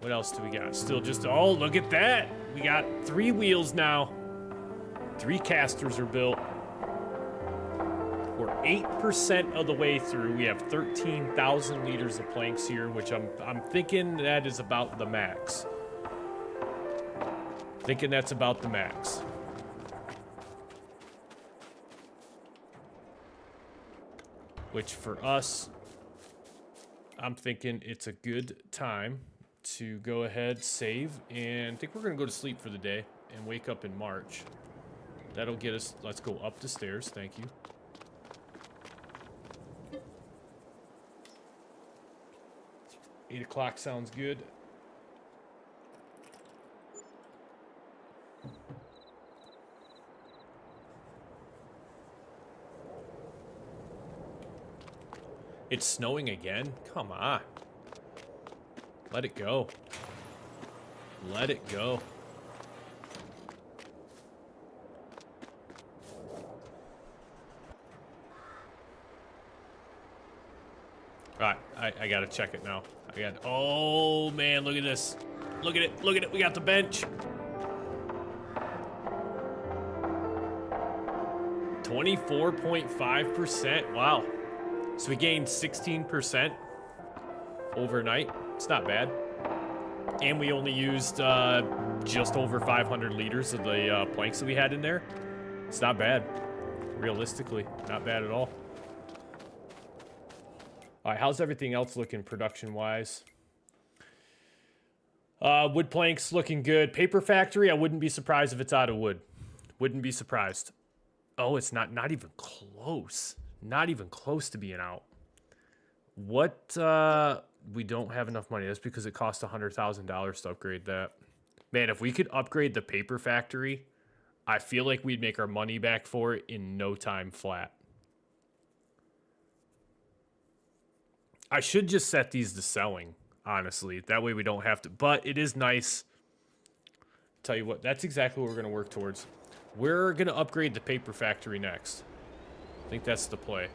What else do we got? Still just, oh, look at that. We got 3 wheels now. 3 casters are built. We're 8% of the way through. We have 13,000 liters of planks here, which I'm thinking that is about the max. Thinking that's about the max. Which for us, I'm thinking it's a good time to go ahead, save, and I think we're gonna go to sleep for the day and wake up in March. That'll get us, let's go up the stairs, thank you. Eight o'clock sounds good. It's snowing again? Come on. Let it go. Let it go. Alright, I gotta check it now. Oh man, look at this. Look at it, look at it, we got the bench. 24.5%, wow. So we gained 16% overnight. It's not bad. And we only used just over 500 liters of the planks that we had in there. It's not bad. Realistically, not bad at all. All right, how's everything else looking production-wise? Wood planks looking good. Paper factory, I wouldn't be surprised if it's out of wood. Wouldn't be surprised. Oh, it's not even close. Not even close to being out. What, we don't have enough money. That's because it cost $100,000 to upgrade that. Man, if we could upgrade the paper factory, I feel like we'd make our money back for it in no time flat. I should just set these to selling, honestly. That way we don't have to, but it is nice. Tell you what, that's exactly what we're going to work towards. We're going to upgrade the paper factory next. I think that's the play.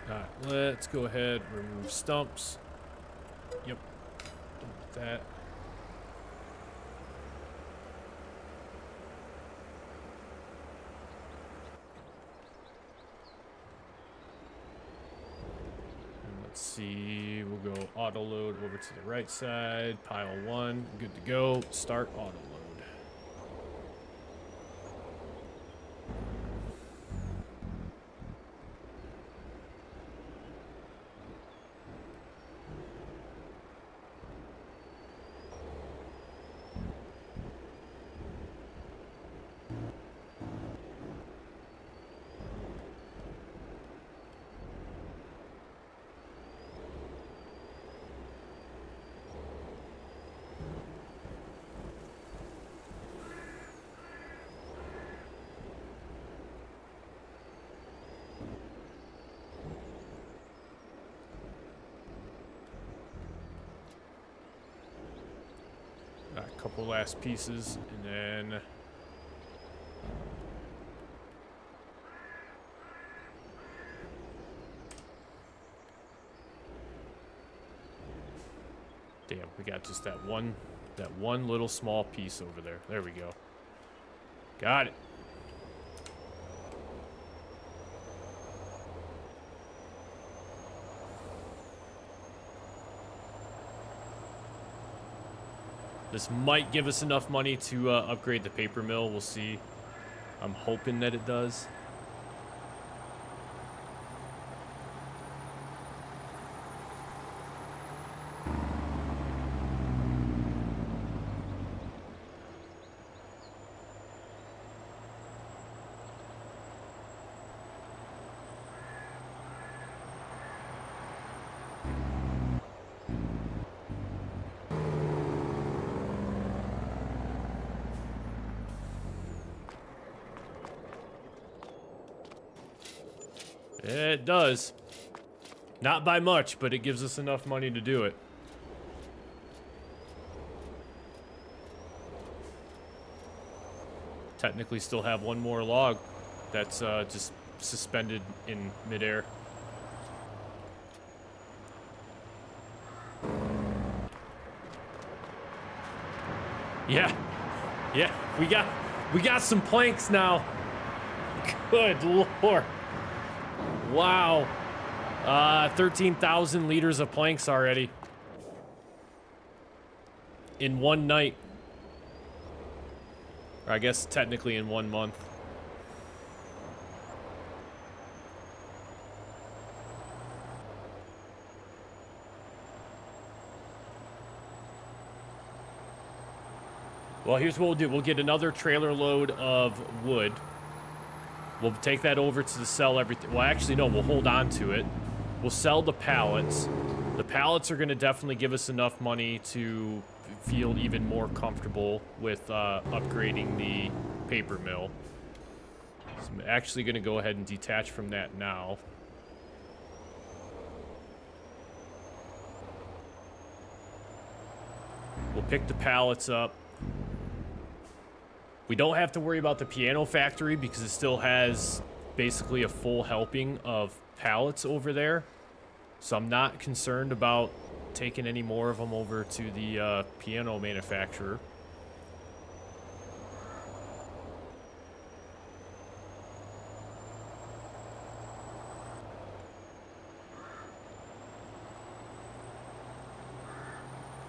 Alright, let's go ahead, remove stumps. Yep. That. And let's see, we'll go auto load over to the right side, pile 1, good to go, start auto load. couple last pieces, and then damn, we got just that one little small piece over there. There we go. Got it. This might give us enough money to upgrade the paper mill. We'll see. I'm hoping that it does. It does. Not by much, but it gives us enough money to do it. Technically still have one more log that's just suspended in midair. Yeah. Yeah, we got some planks now. Good Lord. Wow. 13,000 liters of planks already. In one night. Or I guess technically in 1 month. Well, here's what we'll do. We'll get another trailer load of wood. We'll take that over to sell everything. Well, actually, no, we'll hold on to it. We'll sell the pallets. The pallets are going to definitely give us enough money to feel even more comfortable with upgrading the paper mill. So I'm actually going to go ahead and detach from that now. We'll pick the pallets up. We don't have to worry about the piano factory because it still has basically a full helping of pallets over there. So I'm not concerned about taking any more of them over to the piano manufacturer.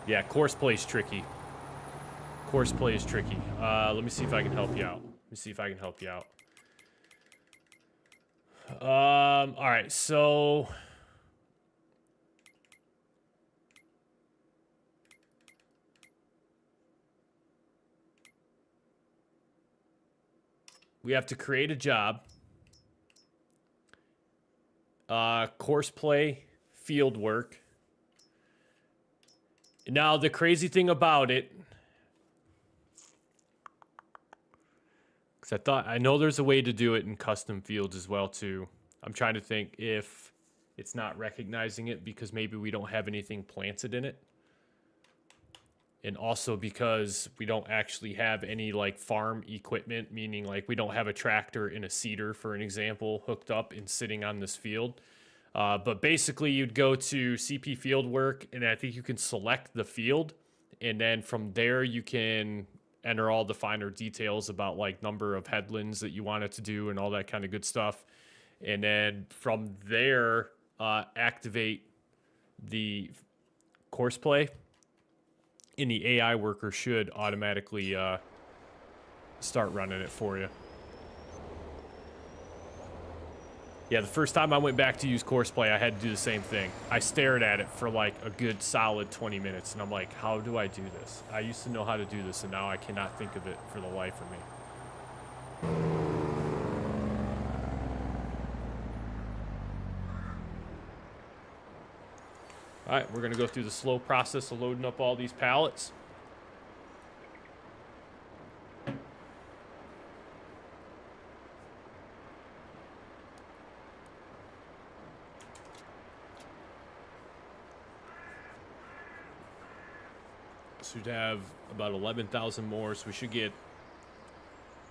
Yeah, course play is tricky. Course play is tricky. Let me see if I can help you out. All right, so we have to create a job. Course play, field work. Now, the crazy thing about it, because I know there's a way to do it in custom fields as well, too. I'm trying to think if it's not recognizing it because maybe we don't have anything planted in it. And also because we don't actually have any, like, farm equipment, meaning, like, we don't have a tractor and a seeder, for an example, hooked up and sitting on this field. But basically, you'd go to CP Field Work, and I think you can select the field. And then from there, you can enter all the finer details about, like, number of headlands that you want it to do and all that kind of good stuff. And then from there, activate the course play. And the AI worker should automatically start running it for you. Yeah, the first time I went back to use course play, I had to do the same thing. I stared at it for like a good solid 20 minutes, and I'm like, how do I do this? I used to know how to do this, and now I cannot think of it for the life of me. All right, we're going to go through the slow process of loading up all these pallets. So we'd have about 11,000 more, so we should get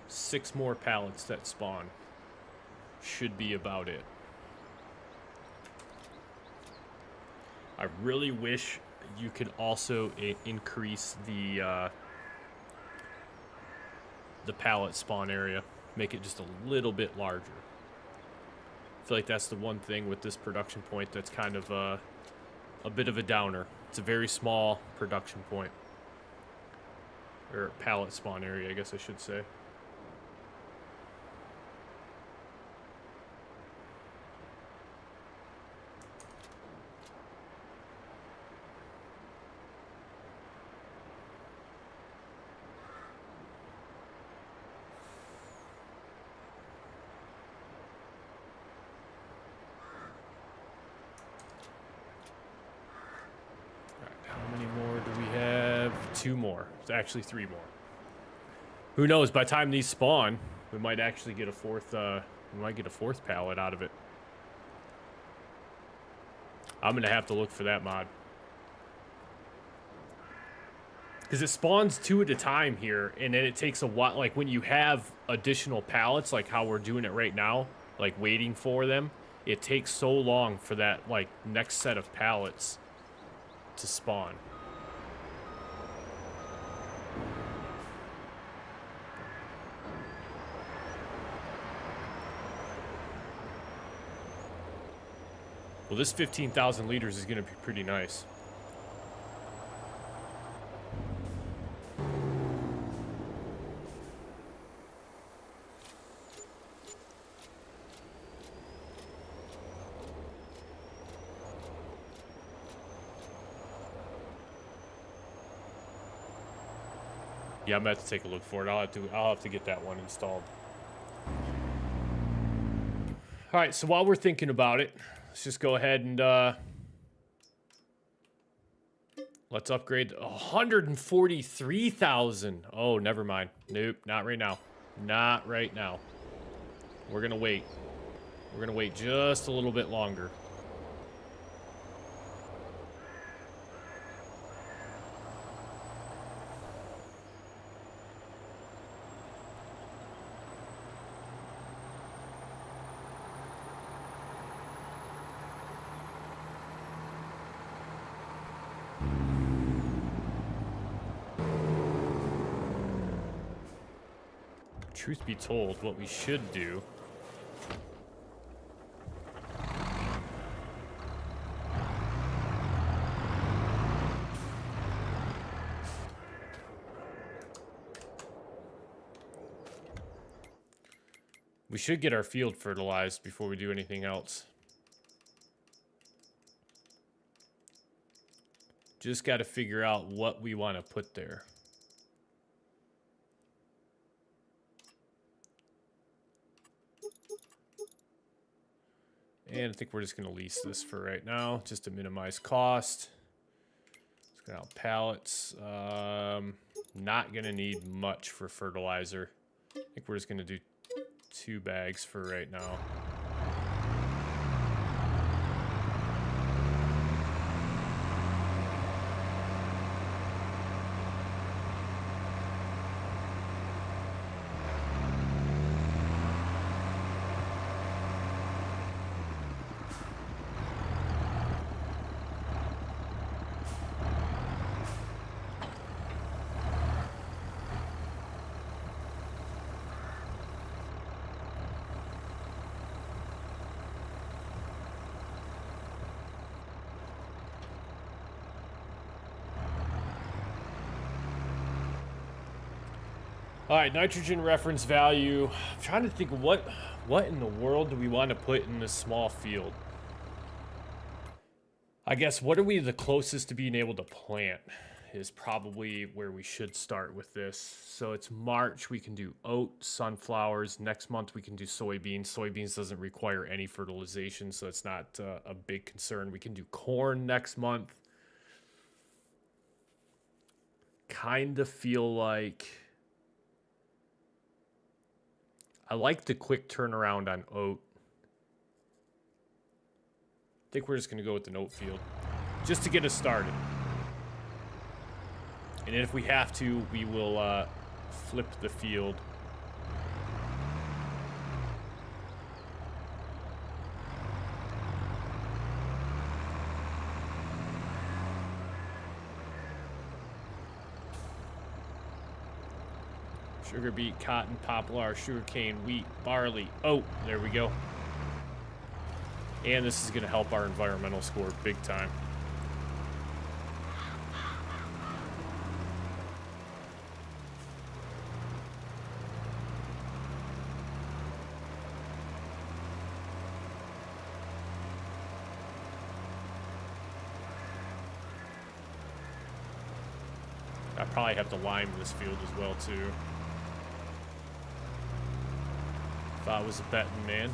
6 more pallets that spawn. Should be about it. I really wish you could also increase the pallet spawn area. Make it just a little bit larger. I feel like that's the one thing with this production point that's kind of a bit of a downer. It's a very small production point. Or pallet spawn area, I guess I should say. Two more. It's actually 3 more. Who knows? By the time these spawn, we might actually get a fourth. We might get a 4th pallet out of it. I'm gonna have to look for that mod because it spawns 2 at a time here, and then it takes a while. Like when you have additional pallets, like how we're doing it right now, like waiting for them, it takes so long for that like next set of pallets to spawn. Well, this 15,000 liters is going to be pretty nice. Yeah, I'm going to have to take a look for it. I'll have to get that one installed. All right, so while we're thinking about it, let's just go ahead and let's upgrade 143,000. Oh, never mind. Nope, not right now. Not right now. We're gonna wait. We're gonna wait just a little bit longer. Truth be told, what we should do we should get our field fertilized before we do anything else. Just got to figure out what we want to put there. And I think we're just going to lease this for right now, just to minimize cost. Let's go out pallets. Not going to need much for fertilizer. I think we're just going to do 2 bags for right now. All right, nitrogen reference value. I'm trying to think of what in the world do we want to put in this small field? I guess what are we the closest to being able to plant is probably where we should start with this. So it's March, we can do oat, sunflowers. Next month we can do soybeans. Soybeans doesn't require any fertilization, so it's not a big concern. We can do corn next month. Kind of feel like I like the quick turnaround on oat. I think we're just going to go with an oat field just to get us started. And if we have to, we will flip the field. Sugar beet, cotton, poplar, sugarcane, wheat, barley, oat. There we go. And this is going to help our environmental score big time. I probably have to lime this field as well, too. If I was a betting man.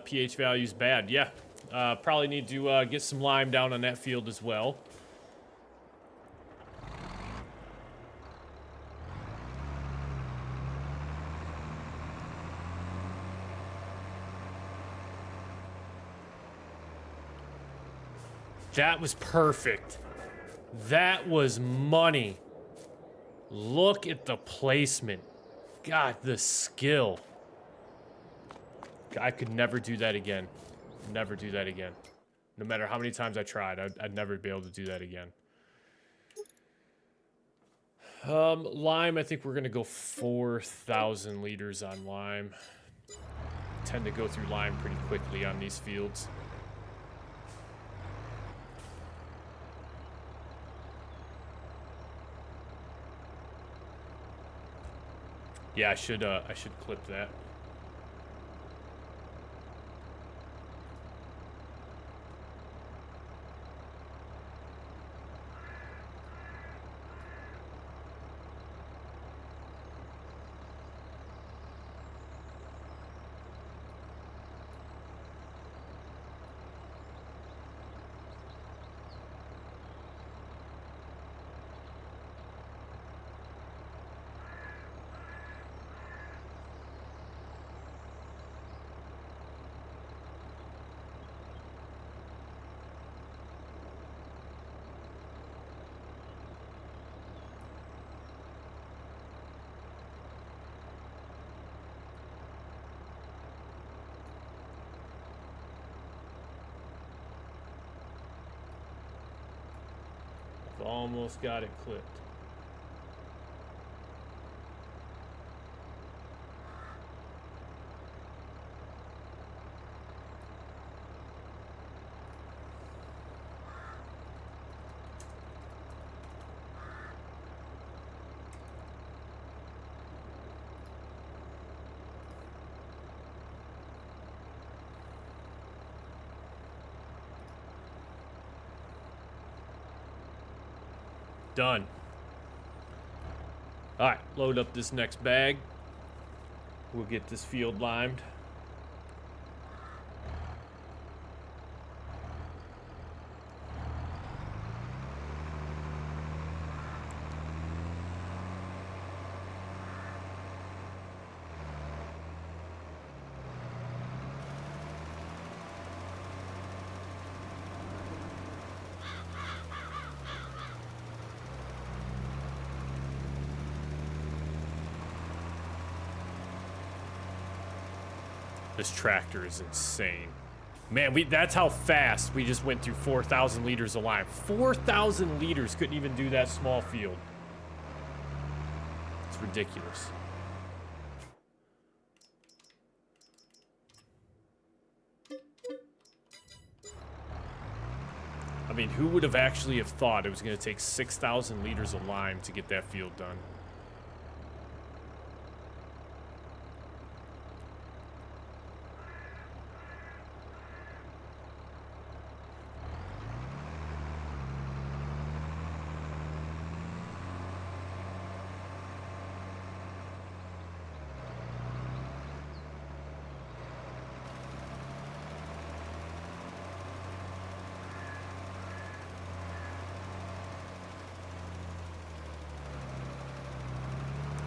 pH value's bad. Yeah. Probably need to get some lime down on that field as well. That was perfect. That was money. Look at the placement. God, the skill. I could never do that again. Never do that again. No matter how many times I tried, I'd never be able to do that again. Lime, I think we're going to go 4,000 liters on lime. Tend to go through lime pretty quickly on these fields. Yeah, I should clip that. Almost got it clipped. Done. All right, load up this next bag. We'll get this field limed. This tractor is insane. Man, that's how fast we just went through 4,000 liters of lime. 4,000 liters couldn't even do that small field. It's ridiculous. I mean, who would have actually have thought it was going to take 6,000 liters of lime to get that field done?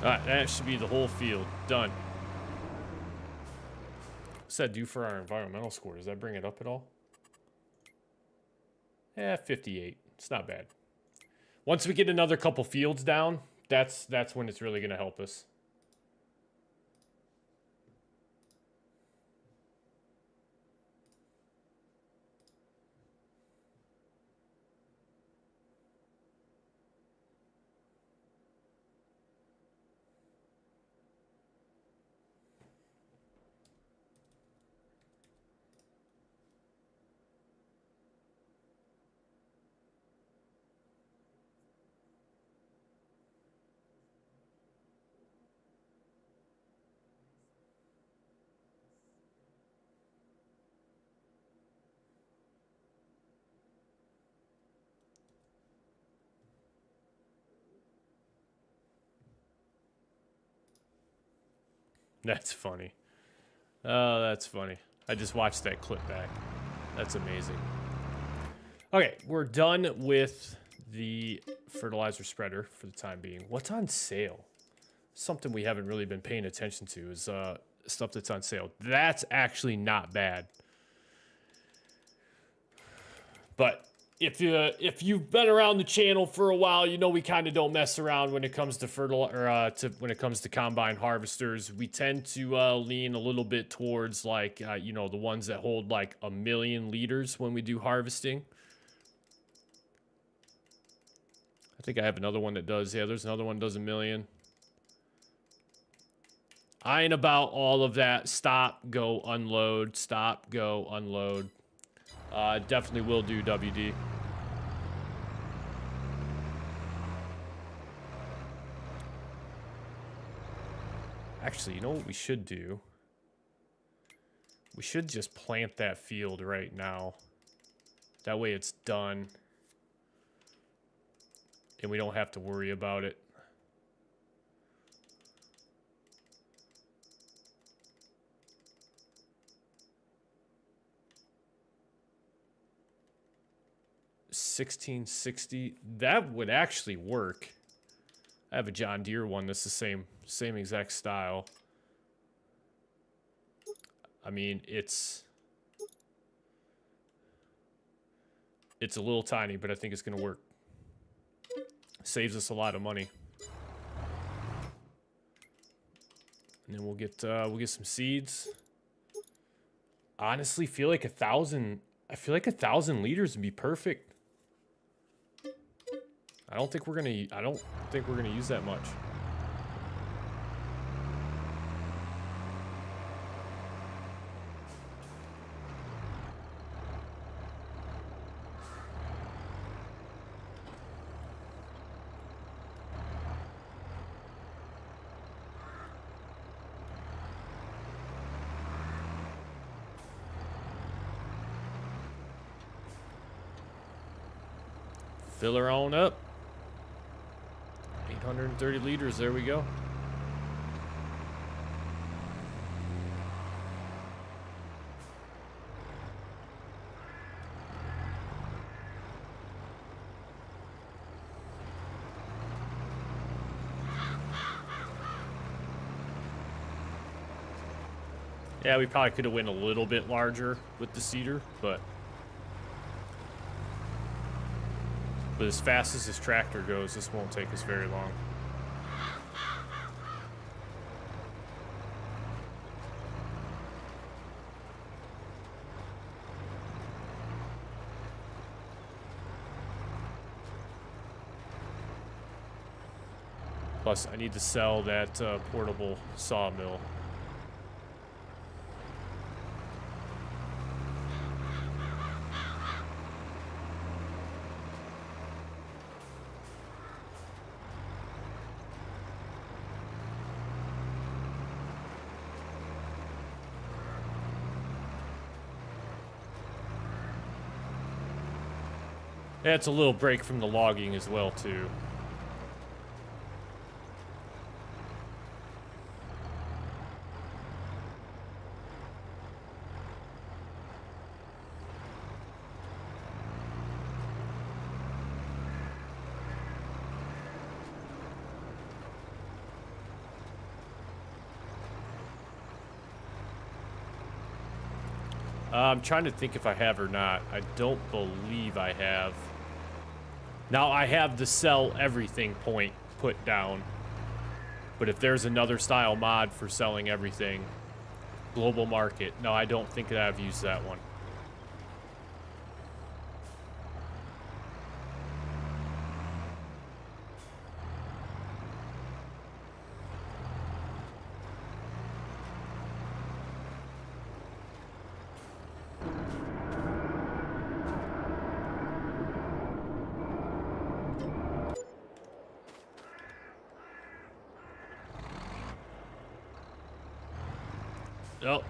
Alright, that should be the whole field. Done. What's that do for our environmental score? Does that bring it up at all? Yeah, 58. It's not bad. Once we get another couple fields down, that's when it's really going to help us. That's funny. Oh, that's funny. I just watched that clip back. That's amazing. Okay, we're done with the fertilizer spreader for the time being. What's on sale? Something we haven't really been paying attention to is stuff that's on sale. That's actually not bad. But if you've been around the channel for a while, you know we kind of don't mess around when it comes to when it comes to combine harvesters. We tend to lean a little bit towards like you know, the ones that hold like 1,000,000 liters when we do harvesting. I think I have another one that does. Yeah, there's another one that does 1,000,000. I ain't about all of that. Stop, go, unload. Stop, go, unload. Definitely will do WD. Actually, you know what we should do? We should just plant that field right now. That way it's done. And we don't have to worry about it. $16.60. That would actually work. I have a John Deere one that's the same exact style. I mean, it's a little tiny, but I think it's gonna work. Saves us a lot of money. And then we'll get some seeds. Honestly, feel like 1,000. I feel like 1,000 liters would be perfect. I don't think we're gonna use that much. Fill her on up. 830 liters, there we go. Yeah, we probably could have went a little bit larger with the seeder, but as fast as this tractor goes, this won't take us very long. Plus, I need to sell that portable sawmill. Yeah, it's a little break from the logging as well, too. I'm trying to think if I have or not. I don't believe I have. Now, I have the sell everything point put down. But if there's another style mod for selling everything, global market, no, I don't think that I've used that one. Oh.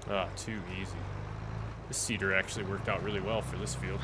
Ah, too easy. This cedar actually worked out really well for this field.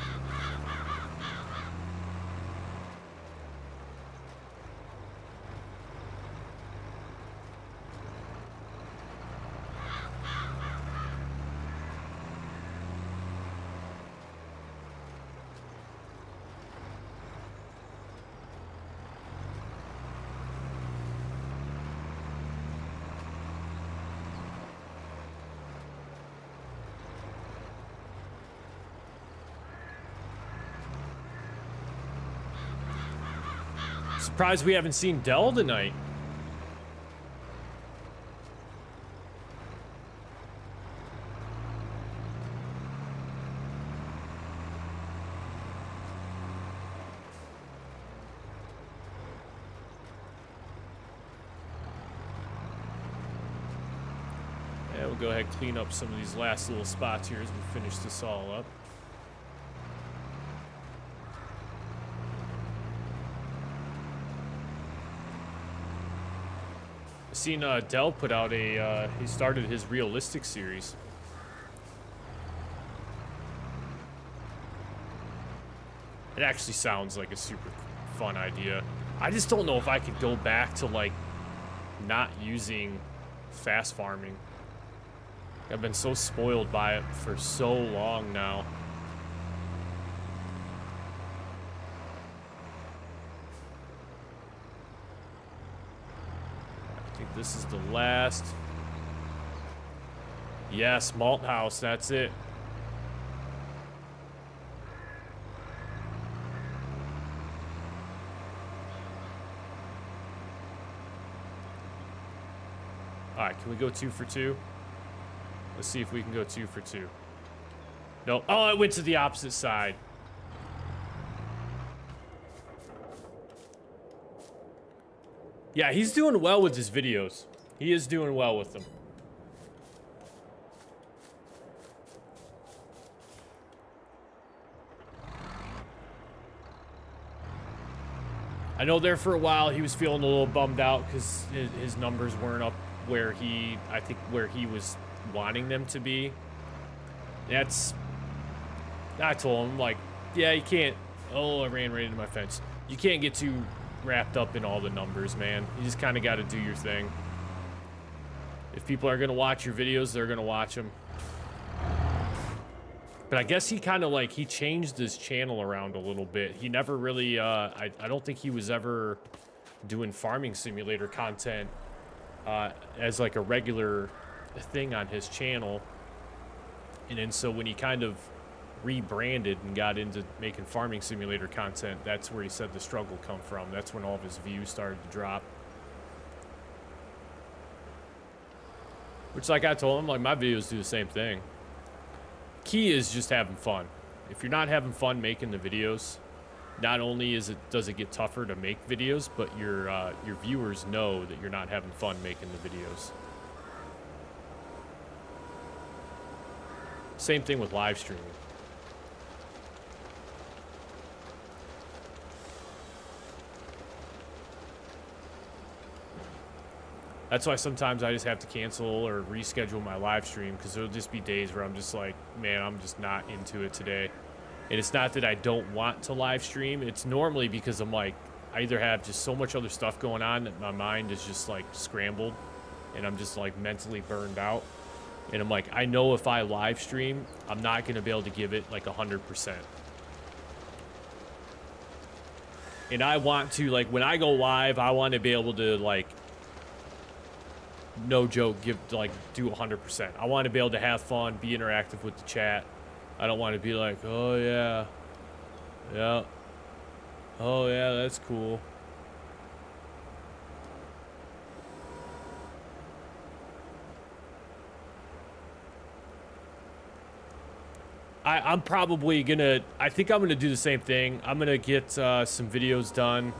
Surprised we haven't seen Dell tonight. Yeah, we'll go ahead and clean up some of these last little spots here as we finish this all up. Seen Dell put out a he started his realistic series. It actually sounds like a super fun idea. I just don't know if I could go back to like not using fast farming. I've been so spoiled by it for so long now. This is the last. Yes, Malt House, that's it. All right, can we go 2 for 2? Let's see if we can go 2 for 2. Nope. Oh, it went to the opposite side. Yeah, he's doing well with his videos. He is doing well with them. I know there for a while he was feeling a little bummed out because his numbers weren't up where I think where he was wanting them to be. I told him, like, yeah, you can't. Oh, I ran right into my fence. You can't get too wrapped up in all the numbers, man. You just kind of got to do your thing. If people are going to watch your videos, they're going to watch them. But I guess he kind of like, he changed his channel around a little bit. He never really, I don't think he was ever doing farming simulator content as like a regular thing on his channel. And then so when he kind of rebranded and got into making farming simulator content, that's where he said the struggle come from. That's when all of his views started to drop. Which, like I told him, like, my videos do the same thing. Key is just having fun. If you're not having fun making the videos, not only does it get tougher to make videos, but your viewers know that you're not having fun making the videos. Same thing with live streaming. That's why sometimes I just have to cancel or reschedule my live stream, because there'll just be days where I'm just like, man, I'm just not into it today. And it's not that I don't want to live stream. It's normally because I'm like, I either have just so much other stuff going on that my mind is just like scrambled and I'm just like mentally burned out. And I'm like, I know if I live stream, I'm not going to be able to give it like 100%. And I want to, like, when I go live, I want to be able to, like, no joke, do 100%. I want to be able to have fun, be interactive with the chat. I don't want to be like, oh yeah, oh yeah, that's cool. I'm probably gonna, I think I'm gonna do the same thing. I'm gonna get some videos done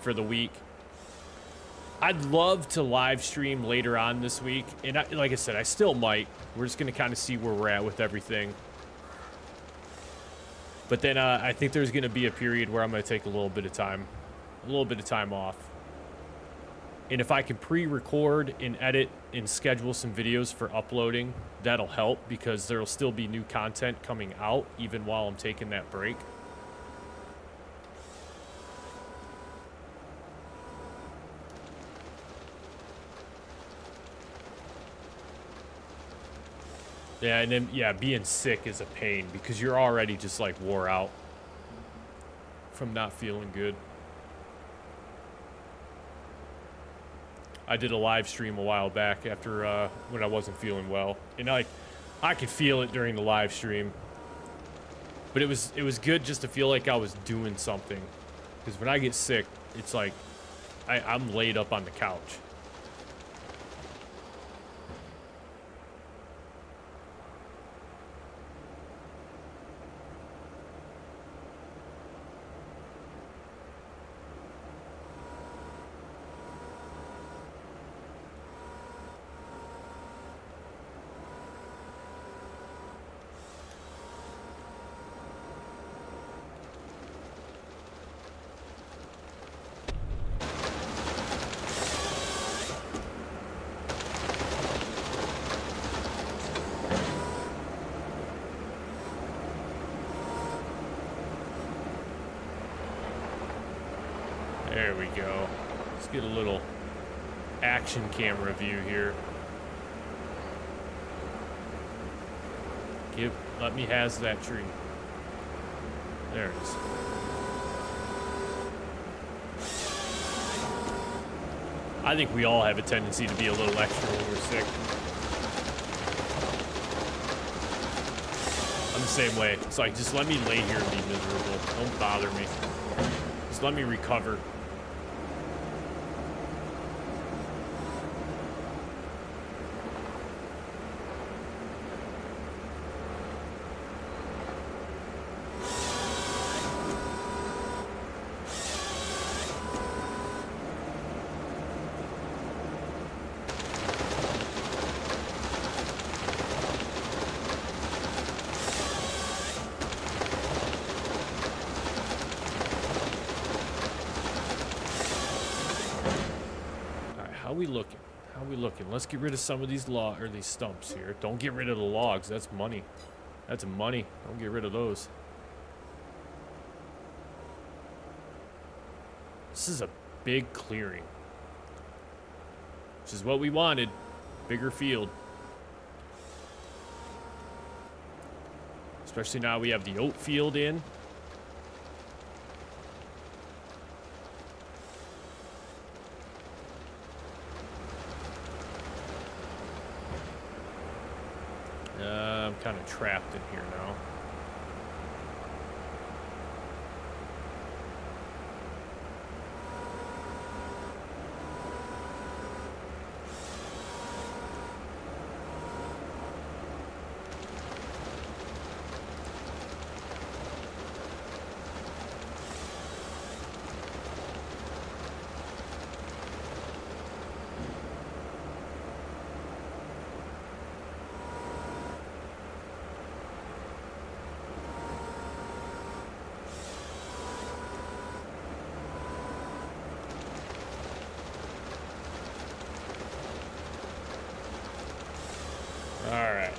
for the week. I'd love to live stream later on this week, and like I said, I still might. We're just gonna kind of see where we're at with everything. But then I think there's gonna be a period where I'm gonna take a little bit of time off. And if I can pre-record and edit and schedule some videos for uploading, that'll help, because there'll still be new content coming out even while I'm taking that break. Yeah, and then, yeah, being sick is a pain because you're already just like wore out from not feeling good. I did a live stream a while back after when I wasn't feeling well, and I could feel it during the live stream, but it was good just to feel like I was doing something, because when I get sick, it's like I'm laid up on the couch. There we go. Let's get a little action camera view here. Let me has that tree. There it is. I think we all have a tendency to be a little extra when we're sick. I'm the same way. It's like, just let me lay here and be miserable. Don't bother me. Just let me recover. How we looking? How we looking? Let's get rid of some of these these stumps here. Don't get rid of the logs. That's money. That's money. Don't get rid of those. This is a big clearing, which is what we wanted. Bigger field. Especially now we have the oat field in. I'm kind of trapped in here now. right.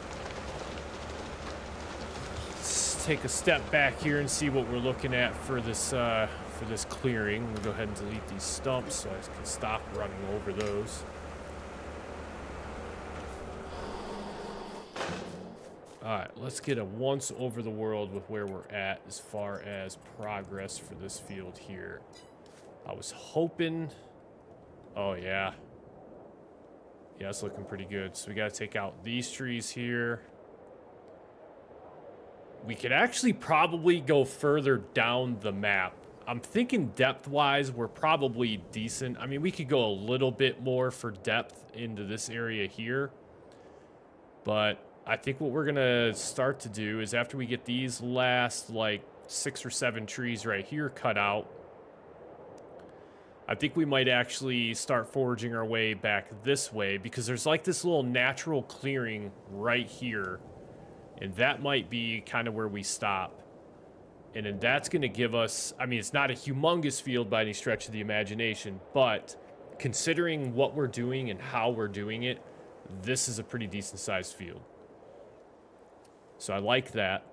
Let's take a step back here and see what we're looking at for this clearing. We'll go ahead and delete these stumps so I can stop running over those. Alright, let's get a once over the world with where we're at as far as progress for this field here. I was hoping... Oh, yeah. Yeah, it's looking pretty good. So we got to take out these trees here. We could actually probably go further down the map. I'm thinking depth-wise, we're probably decent. I mean, we could go a little bit more for depth into this area here. But I think what we're going to start to do is after we get these last, like, 6 or 7 trees right here cut out, I think we might actually start foraging our way back this way because there's, like, this little natural clearing right here. And that might be kind of where we stop. And then that's going to give us, I mean, it's not a humongous field by any stretch of the imagination, but considering what we're doing and how we're doing it, this is a pretty decent sized field. So I like that.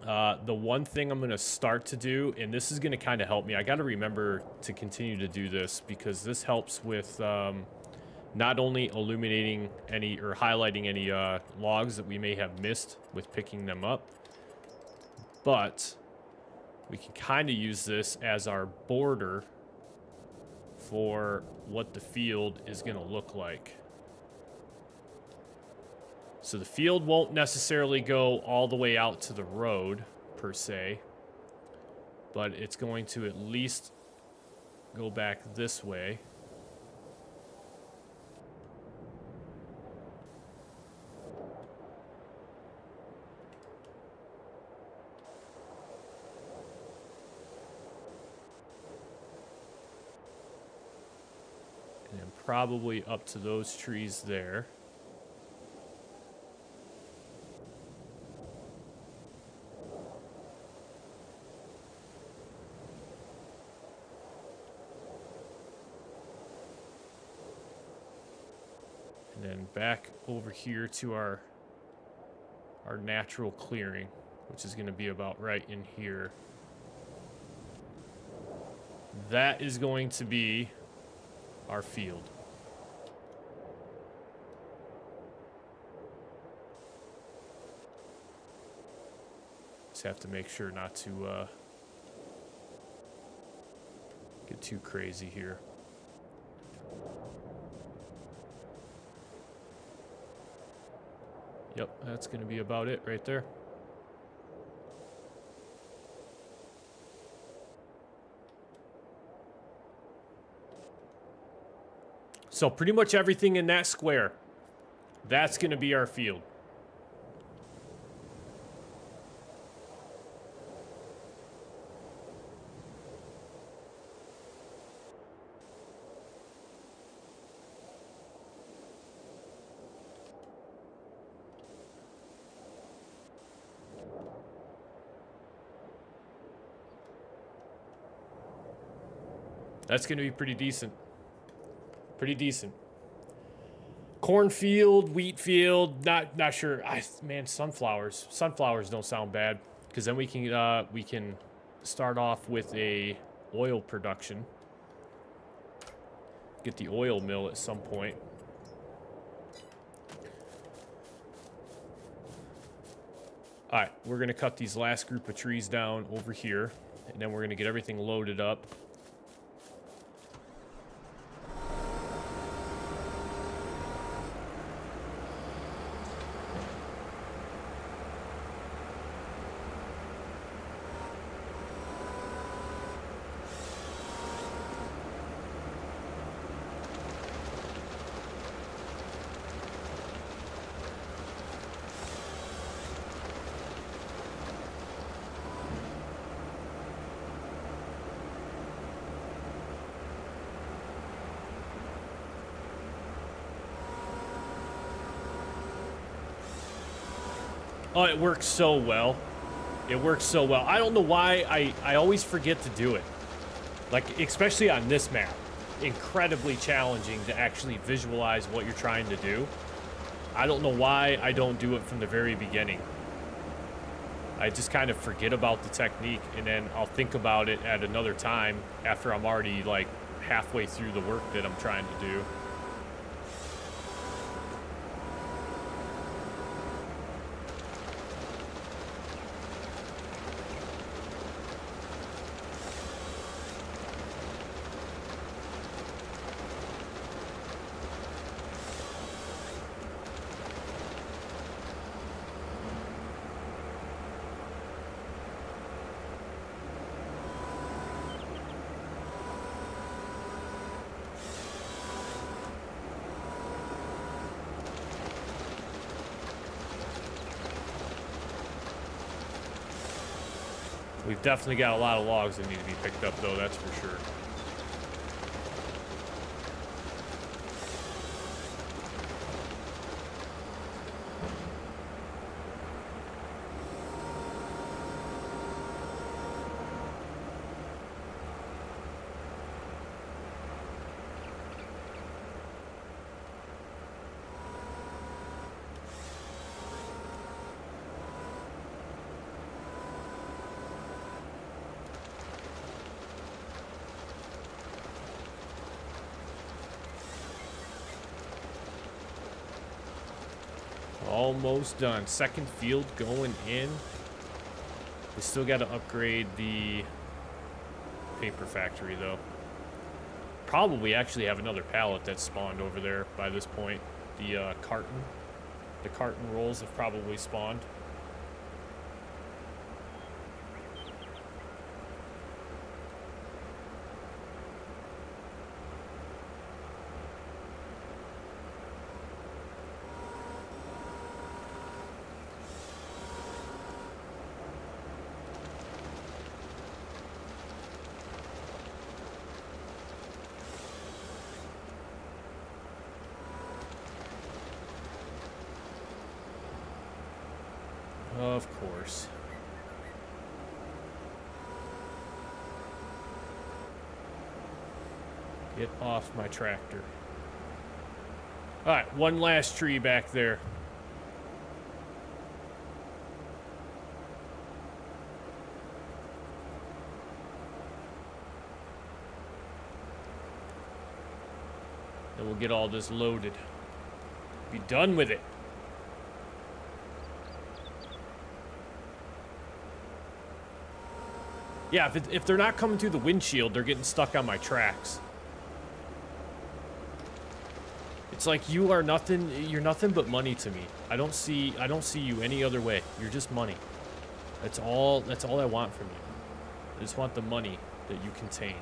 The one thing I'm going to start to do, and this is going to kind of help me, I got to remember to continue to do this because this helps with not only illuminating any or highlighting any logs that we may have missed with picking them up, but we can kind of use this as our border for what the field is going to look like. So the field won't necessarily go all the way out to the road, per se. But it's going to at least go back this way. And then probably up to those trees there. And back over here to our natural clearing, which is going to be about right in here. That is going to be our field. Just have to make sure not to get too crazy here. Yep, that's going to be about it right there. So pretty much everything in that square, that's going to be our field. That's going to be pretty decent. Pretty decent. Cornfield, wheat field, not sure. Man, sunflowers. Sunflowers don't sound bad because then we can start off with a oil production. Get the oil mill at some point. All right, we're going to cut these last group of trees down over here, and then we're going to get everything loaded up. Oh, it works so well. It works so well. I don't know why I always forget to do it. Like, especially on this map. Incredibly challenging to actually visualize what you're trying to do. I don't know why I don't do it from the very beginning. I just kind of forget about the technique, and then I'll think about it at another time after I'm already like halfway through the work that I'm trying to do. We've definitely got a lot of logs that need to be picked up, though, that's for sure. Almost done. Second field going in. We still got to upgrade the paper factory, though. Probably actually have another pallet that's spawned over there by this point. The carton rolls have probably spawned. Of course. Get off my tractor. All right, one last tree back there. Then we'll get all this loaded. Be done with it. Yeah, if they're not coming through the windshield, they're getting stuck on my tracks. It's like you are nothing. You're nothing but money to me. I don't see you any other way. You're just money. That's all I want from you. I just want the money that you contain.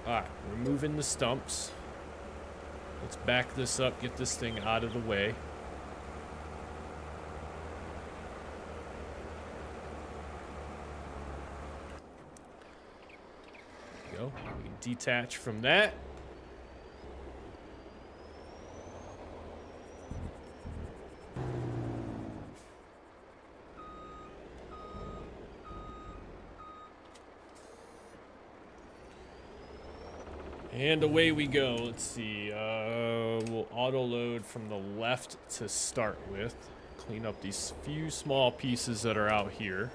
All right, removing the stumps. Let's back this up. Get this thing out of the way. Go. We can detach from that. And away we go. Let's see. We'll auto load from the left to start with. Clean up these few small pieces that are out here.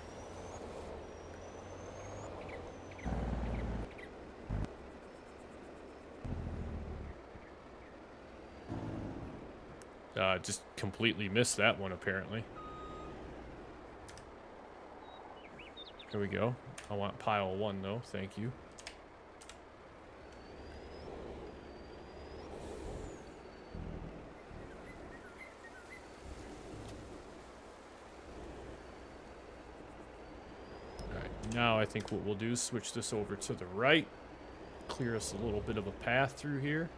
Just completely missed that one, apparently. Here we go. I want pile 1, though. Thank you. Alright, now I think what we'll do is switch this over to the right. Clear us a little bit of a path through here.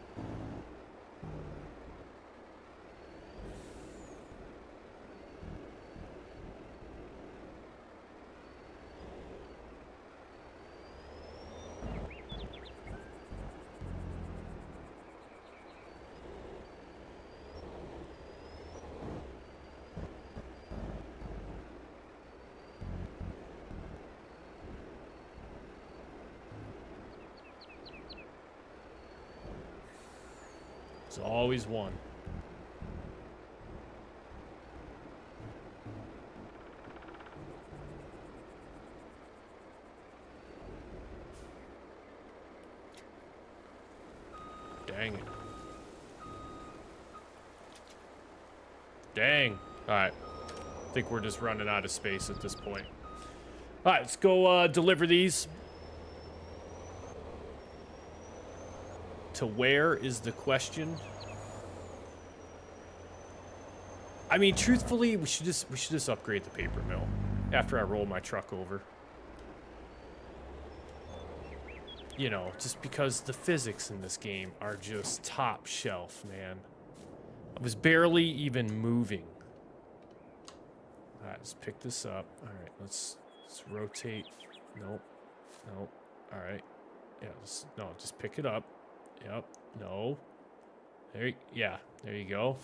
There's always one. Dang it. Dang. Alright. I think we're just running out of space at this point. Alright, let's go deliver these. To where is the question? I mean, truthfully, we should just upgrade the paper mill after I roll my truck over. You know, just because the physics in this game are just top shelf, man. I was barely even moving. Alright, let's pick this up. Alright, let's rotate. Nope. Nope. Alright. Yeah, no, just pick it up. Yep. No. Yeah, there you go.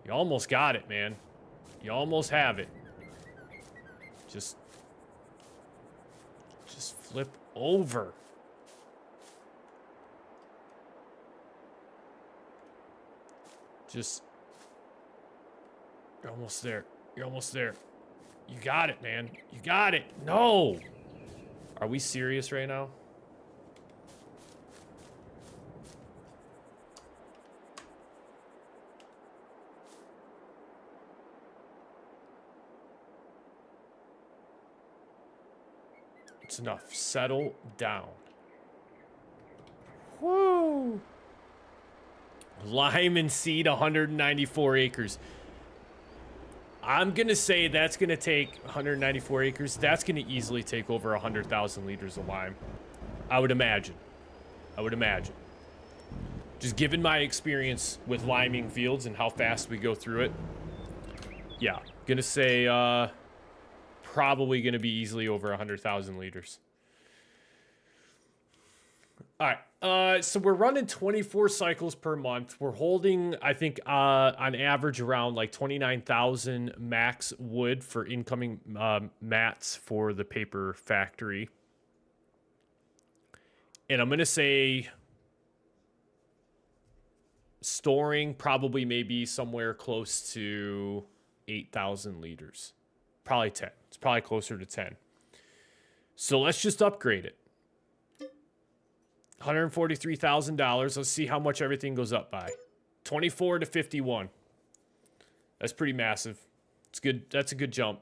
You almost got it, man. You almost have it. Just flip over. You're almost there. You're almost there. You got it, man. You got it. No. Are we serious right now? It's enough. Settle down. Woo! Lime and seed, 194 acres. I'm going to say that's going to take 194 acres. That's going to easily take over 100,000 liters of lime. I would imagine. I would imagine. Just given my experience with liming fields and how fast we go through it. Yeah, going to say probably going to be easily over 100,000 liters. All right, so we're running 24 cycles per month. We're holding, I think, on average around like 29,000 max wood for incoming mats for the paper factory. And I'm going to say storing probably maybe somewhere close to 8,000 liters. Probably 10. It's probably closer to 10. So let's just upgrade it. $143,000. Let's see how much everything goes up by. 24 to 51. That's pretty massive. It's good. That's a good jump.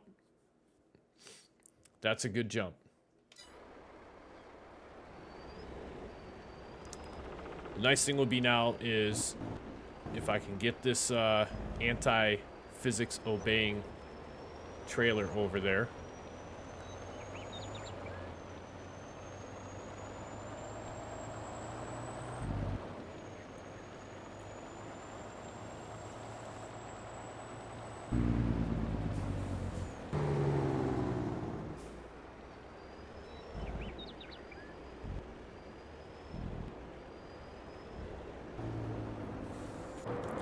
That's a good jump. The nice thing will be now is if I can get this anti-physics obeying trailer over there.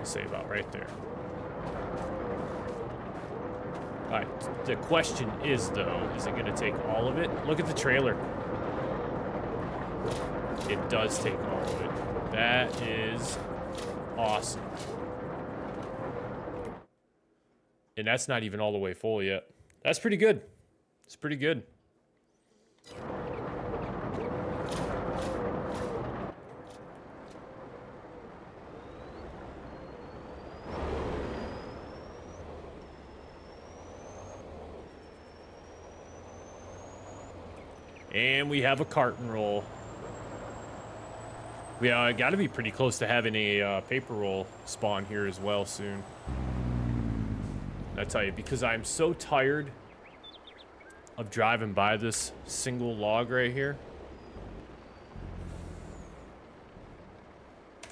Say about right there. All right, the question is though, is it going to take all of it? Look at the trailer. It does take all of it. That is awesome. And that's not even all the way full yet. That's pretty good. It's pretty good. And we have a carton roll. We got to be pretty close to having a paper roll spawn here as well soon. I tell you, because I'm so tired of driving by this single log right here.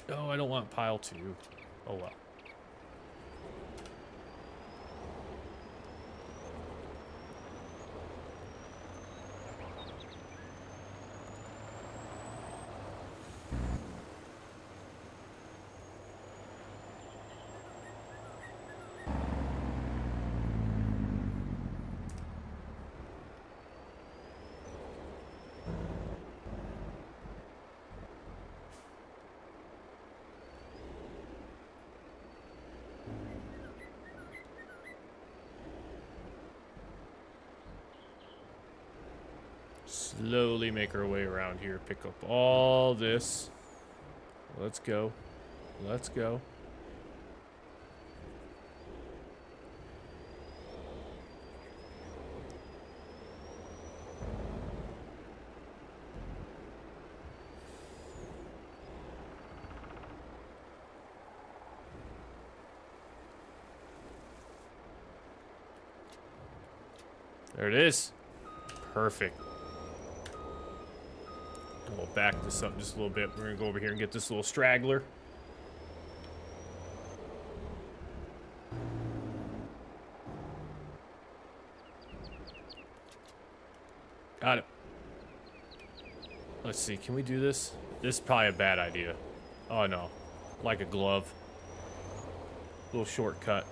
Oh, I don't want pile 2. Oh well. Slowly make our way around here. Pick up all this. Let's go. Let's go. There it is. Perfect. We'll back this up just a little bit. We're gonna go over here and get this little straggler. Got it. Let's see, can we do this? This is probably a bad idea. Oh no, like a glove. Little shortcut.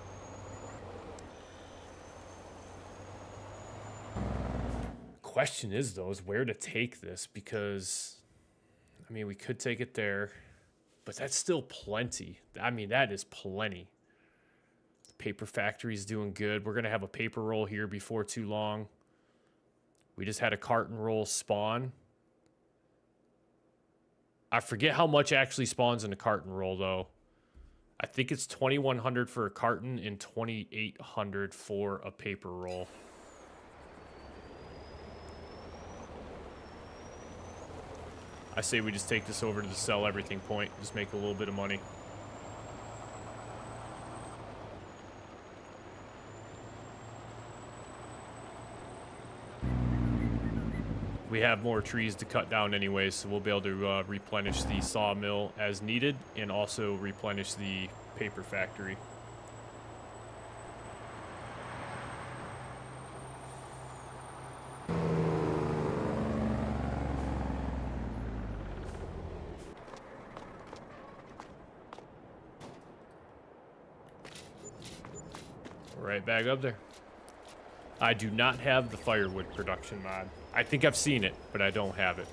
Question is though, is where to take this, because I mean we could take it there, but that's still plenty. I mean that is plenty. The paper factory's doing good. We're gonna have a paper roll here before too long. We just had a carton roll spawn. I forget how much actually spawns in a carton roll though. I think it's 2,100 for a carton and 2,800 for a paper roll. I say we just take this over to the sell everything point. Just make a little bit of money. We have more trees to cut down anyway, so we'll be able to replenish the sawmill as needed and also replenish the paper factory. Right back up there. I do not have the firewood production mod. I think I've seen it, but I don't have it.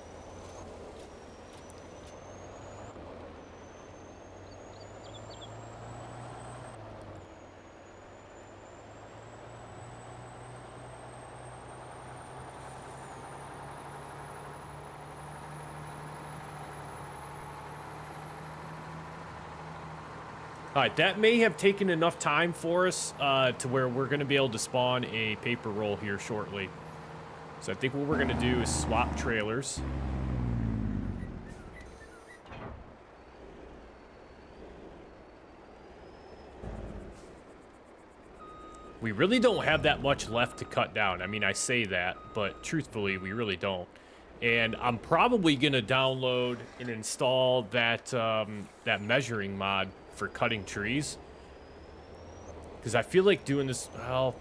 All right, that may have taken enough time for us to where we're going to be able to spawn a paper roll here shortly. So I think what we're going to do is swap trailers. We really don't have that much left to cut down. I mean, I say that, but truthfully, we really don't. And I'm probably going to download and install that, that measuring mod for cutting trees. Because I feel like doing this, well,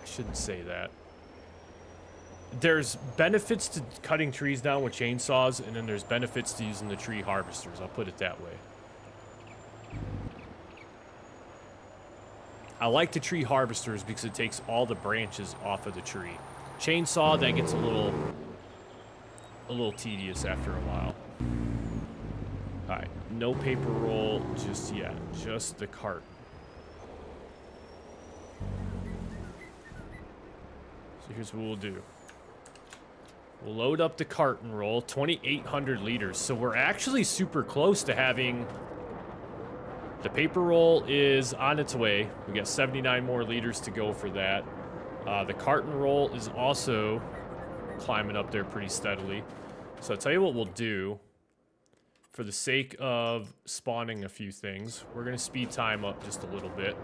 I shouldn't say that. There's benefits to cutting trees down with chainsaws, and then there's benefits to using the tree harvesters. I'll put it that way. I like the tree harvesters because it takes all the branches off of the tree. Chainsaw, that gets a little tedious after a while. All right, no paper roll just yet, just the cart. So here's what we'll do. We'll load up the carton roll, 2,800 liters. So we're actually super close to having... The paper roll is on its way. We got 79 more liters to go for that. The carton roll is also climbing up there pretty steadily. So I'll tell you what we'll do. For the sake of spawning a few things, we're going to speed time up just a little bit.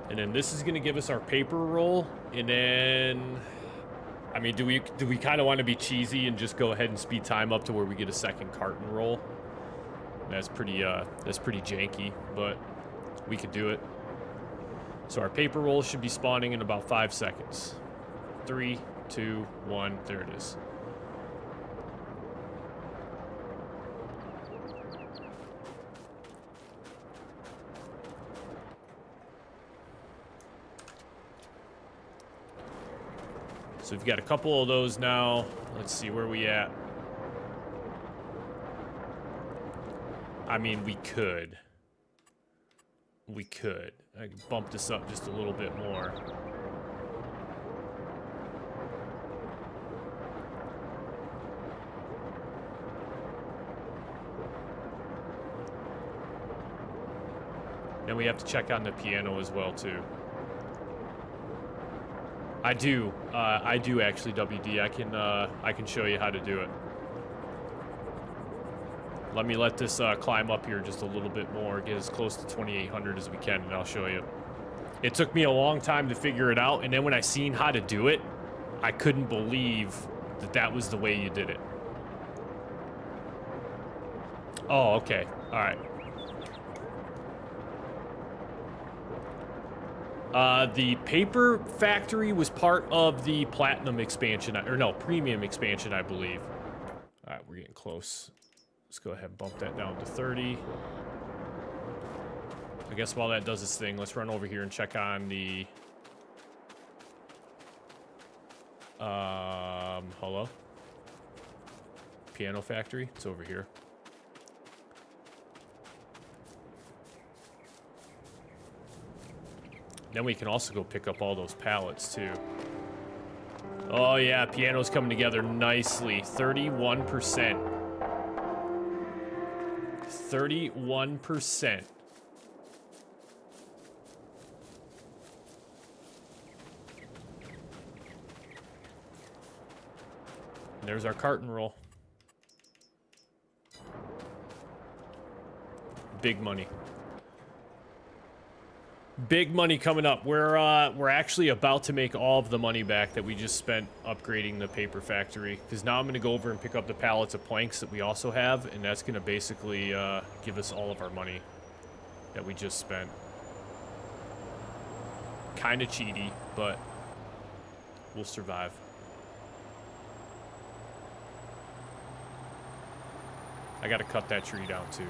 And then this is going to give us our paper roll. And then, I mean, do we kind of want to be cheesy and just go ahead and speed time up to where we get a second carton roll? That's pretty janky, but we could do it. So our paper roll should be spawning in about 5 seconds. 3, 2, 1, there it is. So we've got a couple of those now. Let's see where we at. I mean, we could. We could. I could bump this up just a little bit more. Then we have to check on the piano as well, too. I do actually, WD. I can show you how to do it. Let this climb up here just a little bit more, get as close to 2,800 as we can, and I'll show you. It took me a long time to figure it out, and then when I seen how to do it, I couldn't believe that that was the way you did it. Oh, okay. All right. The paper factory was part of the platinum expansion, or no, premium expansion, I believe. All right, we're getting close. Let's go ahead and bump that down to 30. I guess while that does its thing, let's run over here and check on the... hello? Piano factory? It's over here. Then we can also go pick up all those pallets, too. Oh, yeah, piano's coming together nicely. 31%. 31%. And there's our carton roll. Big money. Big money coming up. We're actually about to make all of the money back that we just spent upgrading the paper factory. Because now I'm going to go over and pick up the pallets of planks that we also have. And that's going to basically give us all of our money that we just spent. Kind of cheaty, but we'll survive. I got to cut that tree down too.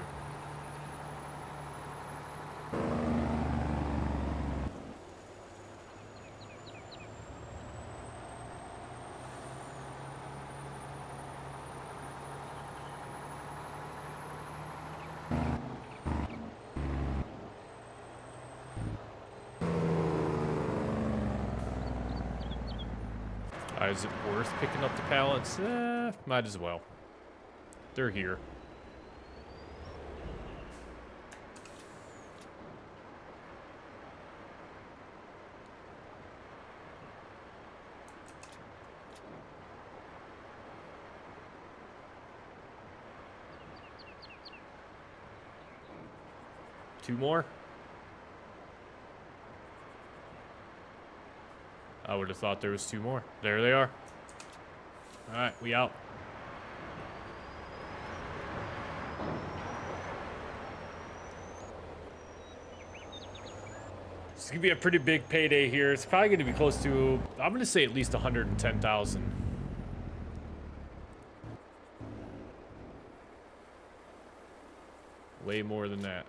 Is it worth picking up the pallets? Might as well. They're here. Two more? I would have thought there was two more. There they are. All right, we out. It's gonna be a pretty big payday here. It's probably gonna be close to, I'm gonna say at least 110,000. Way more than that.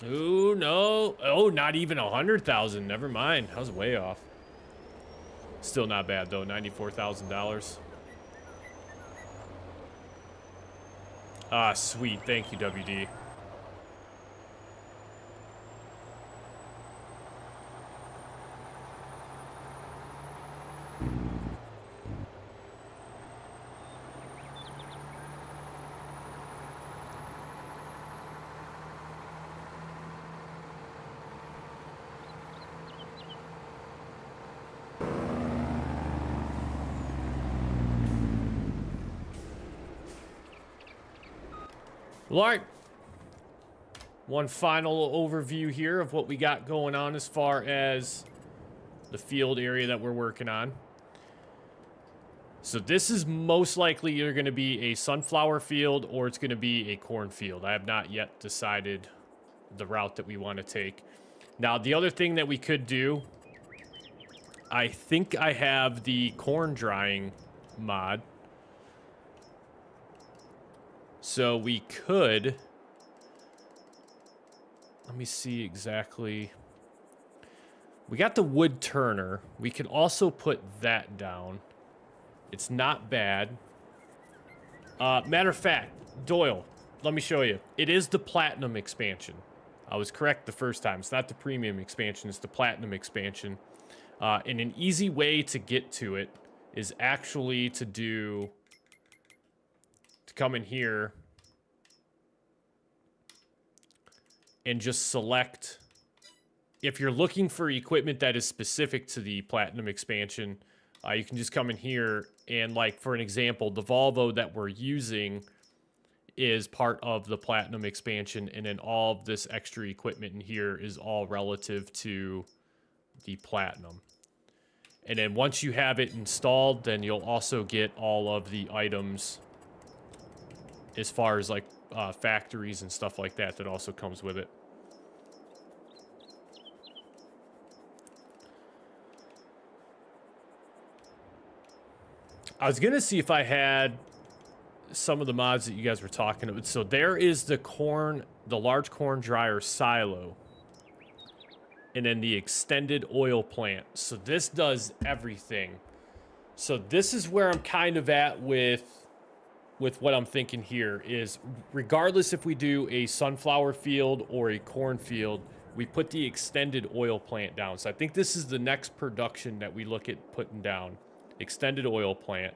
Ooh, no. Oh, not even 100,000. Never mind. I was way off. Still not bad, though. $94,000. Ah, sweet. Thank you, WD. All right. One final overview here of what we got going on as far as the field area that we're working on. So this is most likely either going to be a sunflower field or it's going to be a cornfield. I have not yet decided the route that we want to take. Now, the other thing that we could do, I think I have the corn drying mod. So we could, let me see exactly. We got the wood turner. We could also put that down. It's not bad. Matter of fact, Doyle, let me show you. It is the Platinum expansion. I was correct the first time. It's not the Premium expansion. It's the Platinum expansion. And an easy way to get to it is actually to come in here and just select. If you're looking for equipment that is specific to the Platinum expansion, you can just come in here and, like, for an example, the Volvo that we're using is part of the Platinum expansion, and then all of this extra equipment in here is all relative to the Platinum. And then once you have it installed, then you'll also get all of the items as far as, like, factories and stuff like that also comes with it. I was gonna see if I had some of the mods that you guys were talking about. So there is the large corn dryer silo, and then the extended oil plant. So this does everything. So this is where I'm kind of at with what I'm thinking here is, regardless if we do a sunflower field or a corn field, we put the extended oil plant down. So I think this is the next production that we look at putting down. Extended oil plant.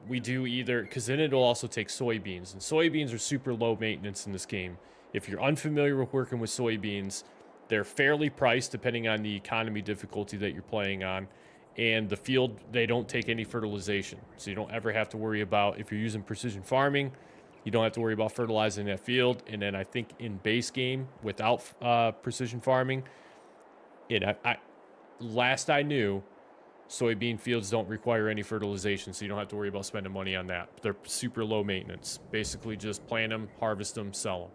We do either, because then it'll also take soybeans, and soybeans are super low maintenance in this game. If you're unfamiliar with working with soybeans, they're fairly priced depending on the economy difficulty that you're playing on, and the field, they don't take any fertilization, so you don't ever have to worry about, if you're using precision farming, you don't have to worry about fertilizing that field. And then I think in base game without precision farming, last I knew, soybean fields don't require any fertilization, so you don't have to worry about spending money on that. They're super low maintenance. Basically just plant them, harvest them, sell them.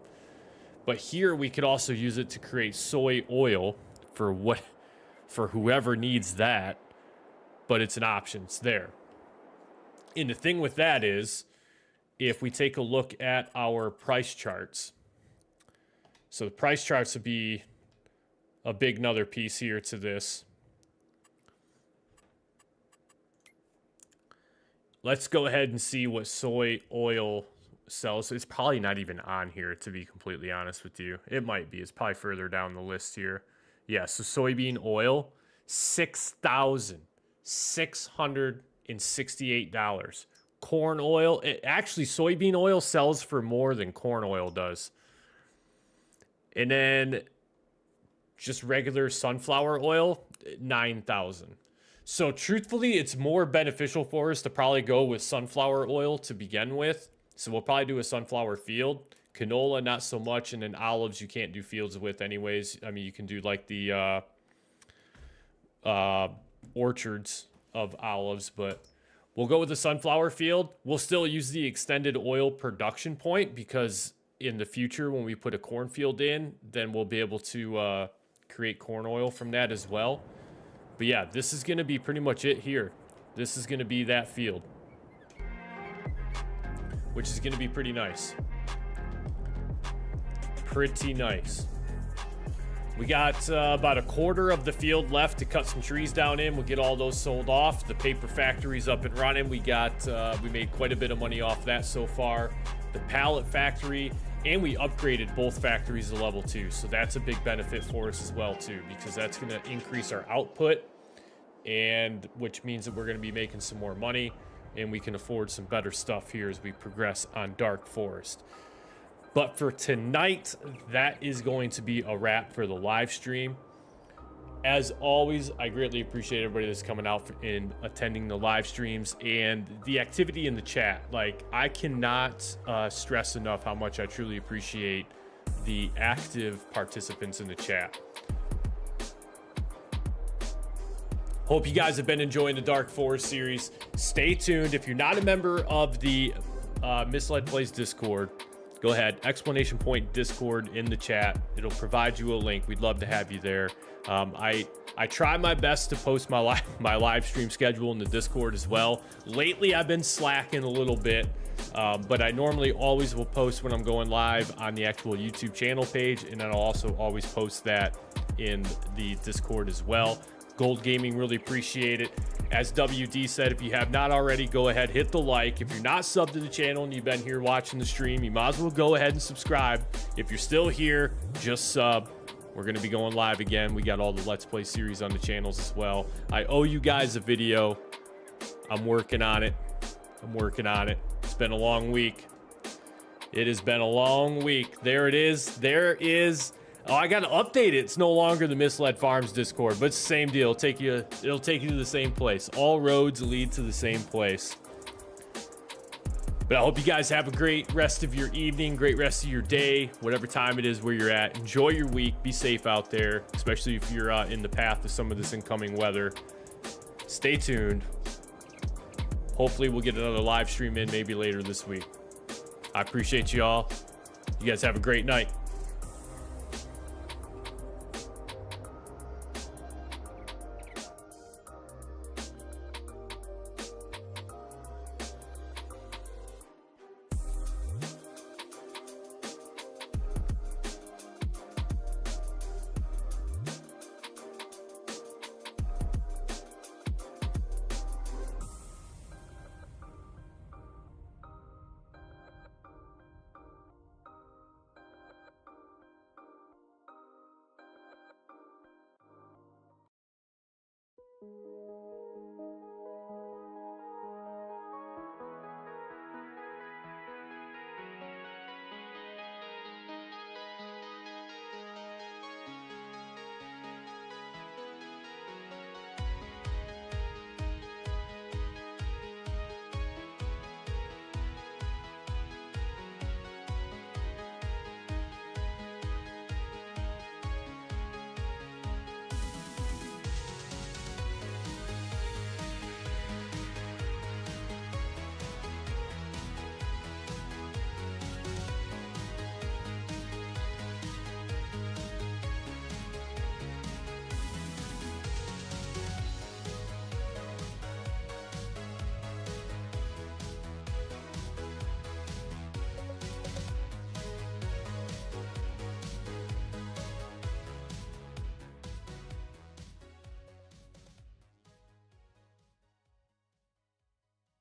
But here we could also use it to create soy oil for whoever needs that, but it's an option. It's there. And the thing with that is, if we take a look at our price charts, so the price charts would be a big another piece here to this. Let's go ahead and see what soy oil sells. It's probably not even on here, to be completely honest with you. It might be. It's probably further down the list here. Yeah, so soybean oil, $6,668. Corn oil, actually soybean oil sells for more than corn oil does. And then just regular sunflower oil, $9,000. So truthfully, it's more beneficial for us to probably go with sunflower oil to begin with. So we'll probably do a sunflower field. Canola, not so much. And then olives, you can't do fields with anyways. I mean, you can do like the orchards of olives, but we'll go with the sunflower field. We'll still use the extended oil production point, because in the future, when we put a cornfield in, then we'll be able to create corn oil from that as well. But yeah, this is going to be pretty much it here. This is going to be that field, which is going to be pretty nice. Pretty nice. We got about a quarter of the field left to cut some trees down in. We'll get all those sold off. The paper factory's up and running. We made quite a bit of money off that so far. The pallet factory, and we upgraded both factories to level 2. So that's a big benefit for us as well too, because that's going to increase our output, and which means that we're going to be making some more money, and we can afford some better stuff here as we progress on Dark Forest. But for tonight, that is going to be a wrap for the live stream. As always, I greatly appreciate everybody that's coming out and attending the live streams and the activity in the chat. Like, I cannot stress enough how much I truly appreciate the active participants in the chat. Hope you guys have been enjoying the Dark Forest series. Stay tuned. If you're not a member of the Misled Plays Discord, go ahead, exclamation point Discord in the chat. It'll provide you a link. We'd love to have you there. I try my best to post my live stream schedule in the Discord as well. Lately, I've been slacking a little bit, but I normally always will post when I'm going live on the actual YouTube channel page, and then I'll also always post that in the Discord as well. Gold Gaming, really appreciate it. As WD said, if you have not already, go ahead, hit the like. If you're not subbed to the channel and you've been here watching the stream, you might as well go ahead and subscribe. If you're still here, just sub. We're going to be going live again. We got all the Let's Play series on the channels as well. I owe you guys a video. I'm working on it. It's been a long week. It has been a long week. There it is. There is. Oh, I got to update it. It's no longer the Misled Farms Discord, but it's the same deal. It'll take you to the same place. All roads lead to the same place. But I hope you guys have a great rest of your evening, great rest of your day, whatever time it is where you're at. Enjoy your week. Be safe out there, especially if you're in the path of some of this incoming weather. Stay tuned. Hopefully we'll get another live stream in maybe later this week. I appreciate you all. You guys have a great night.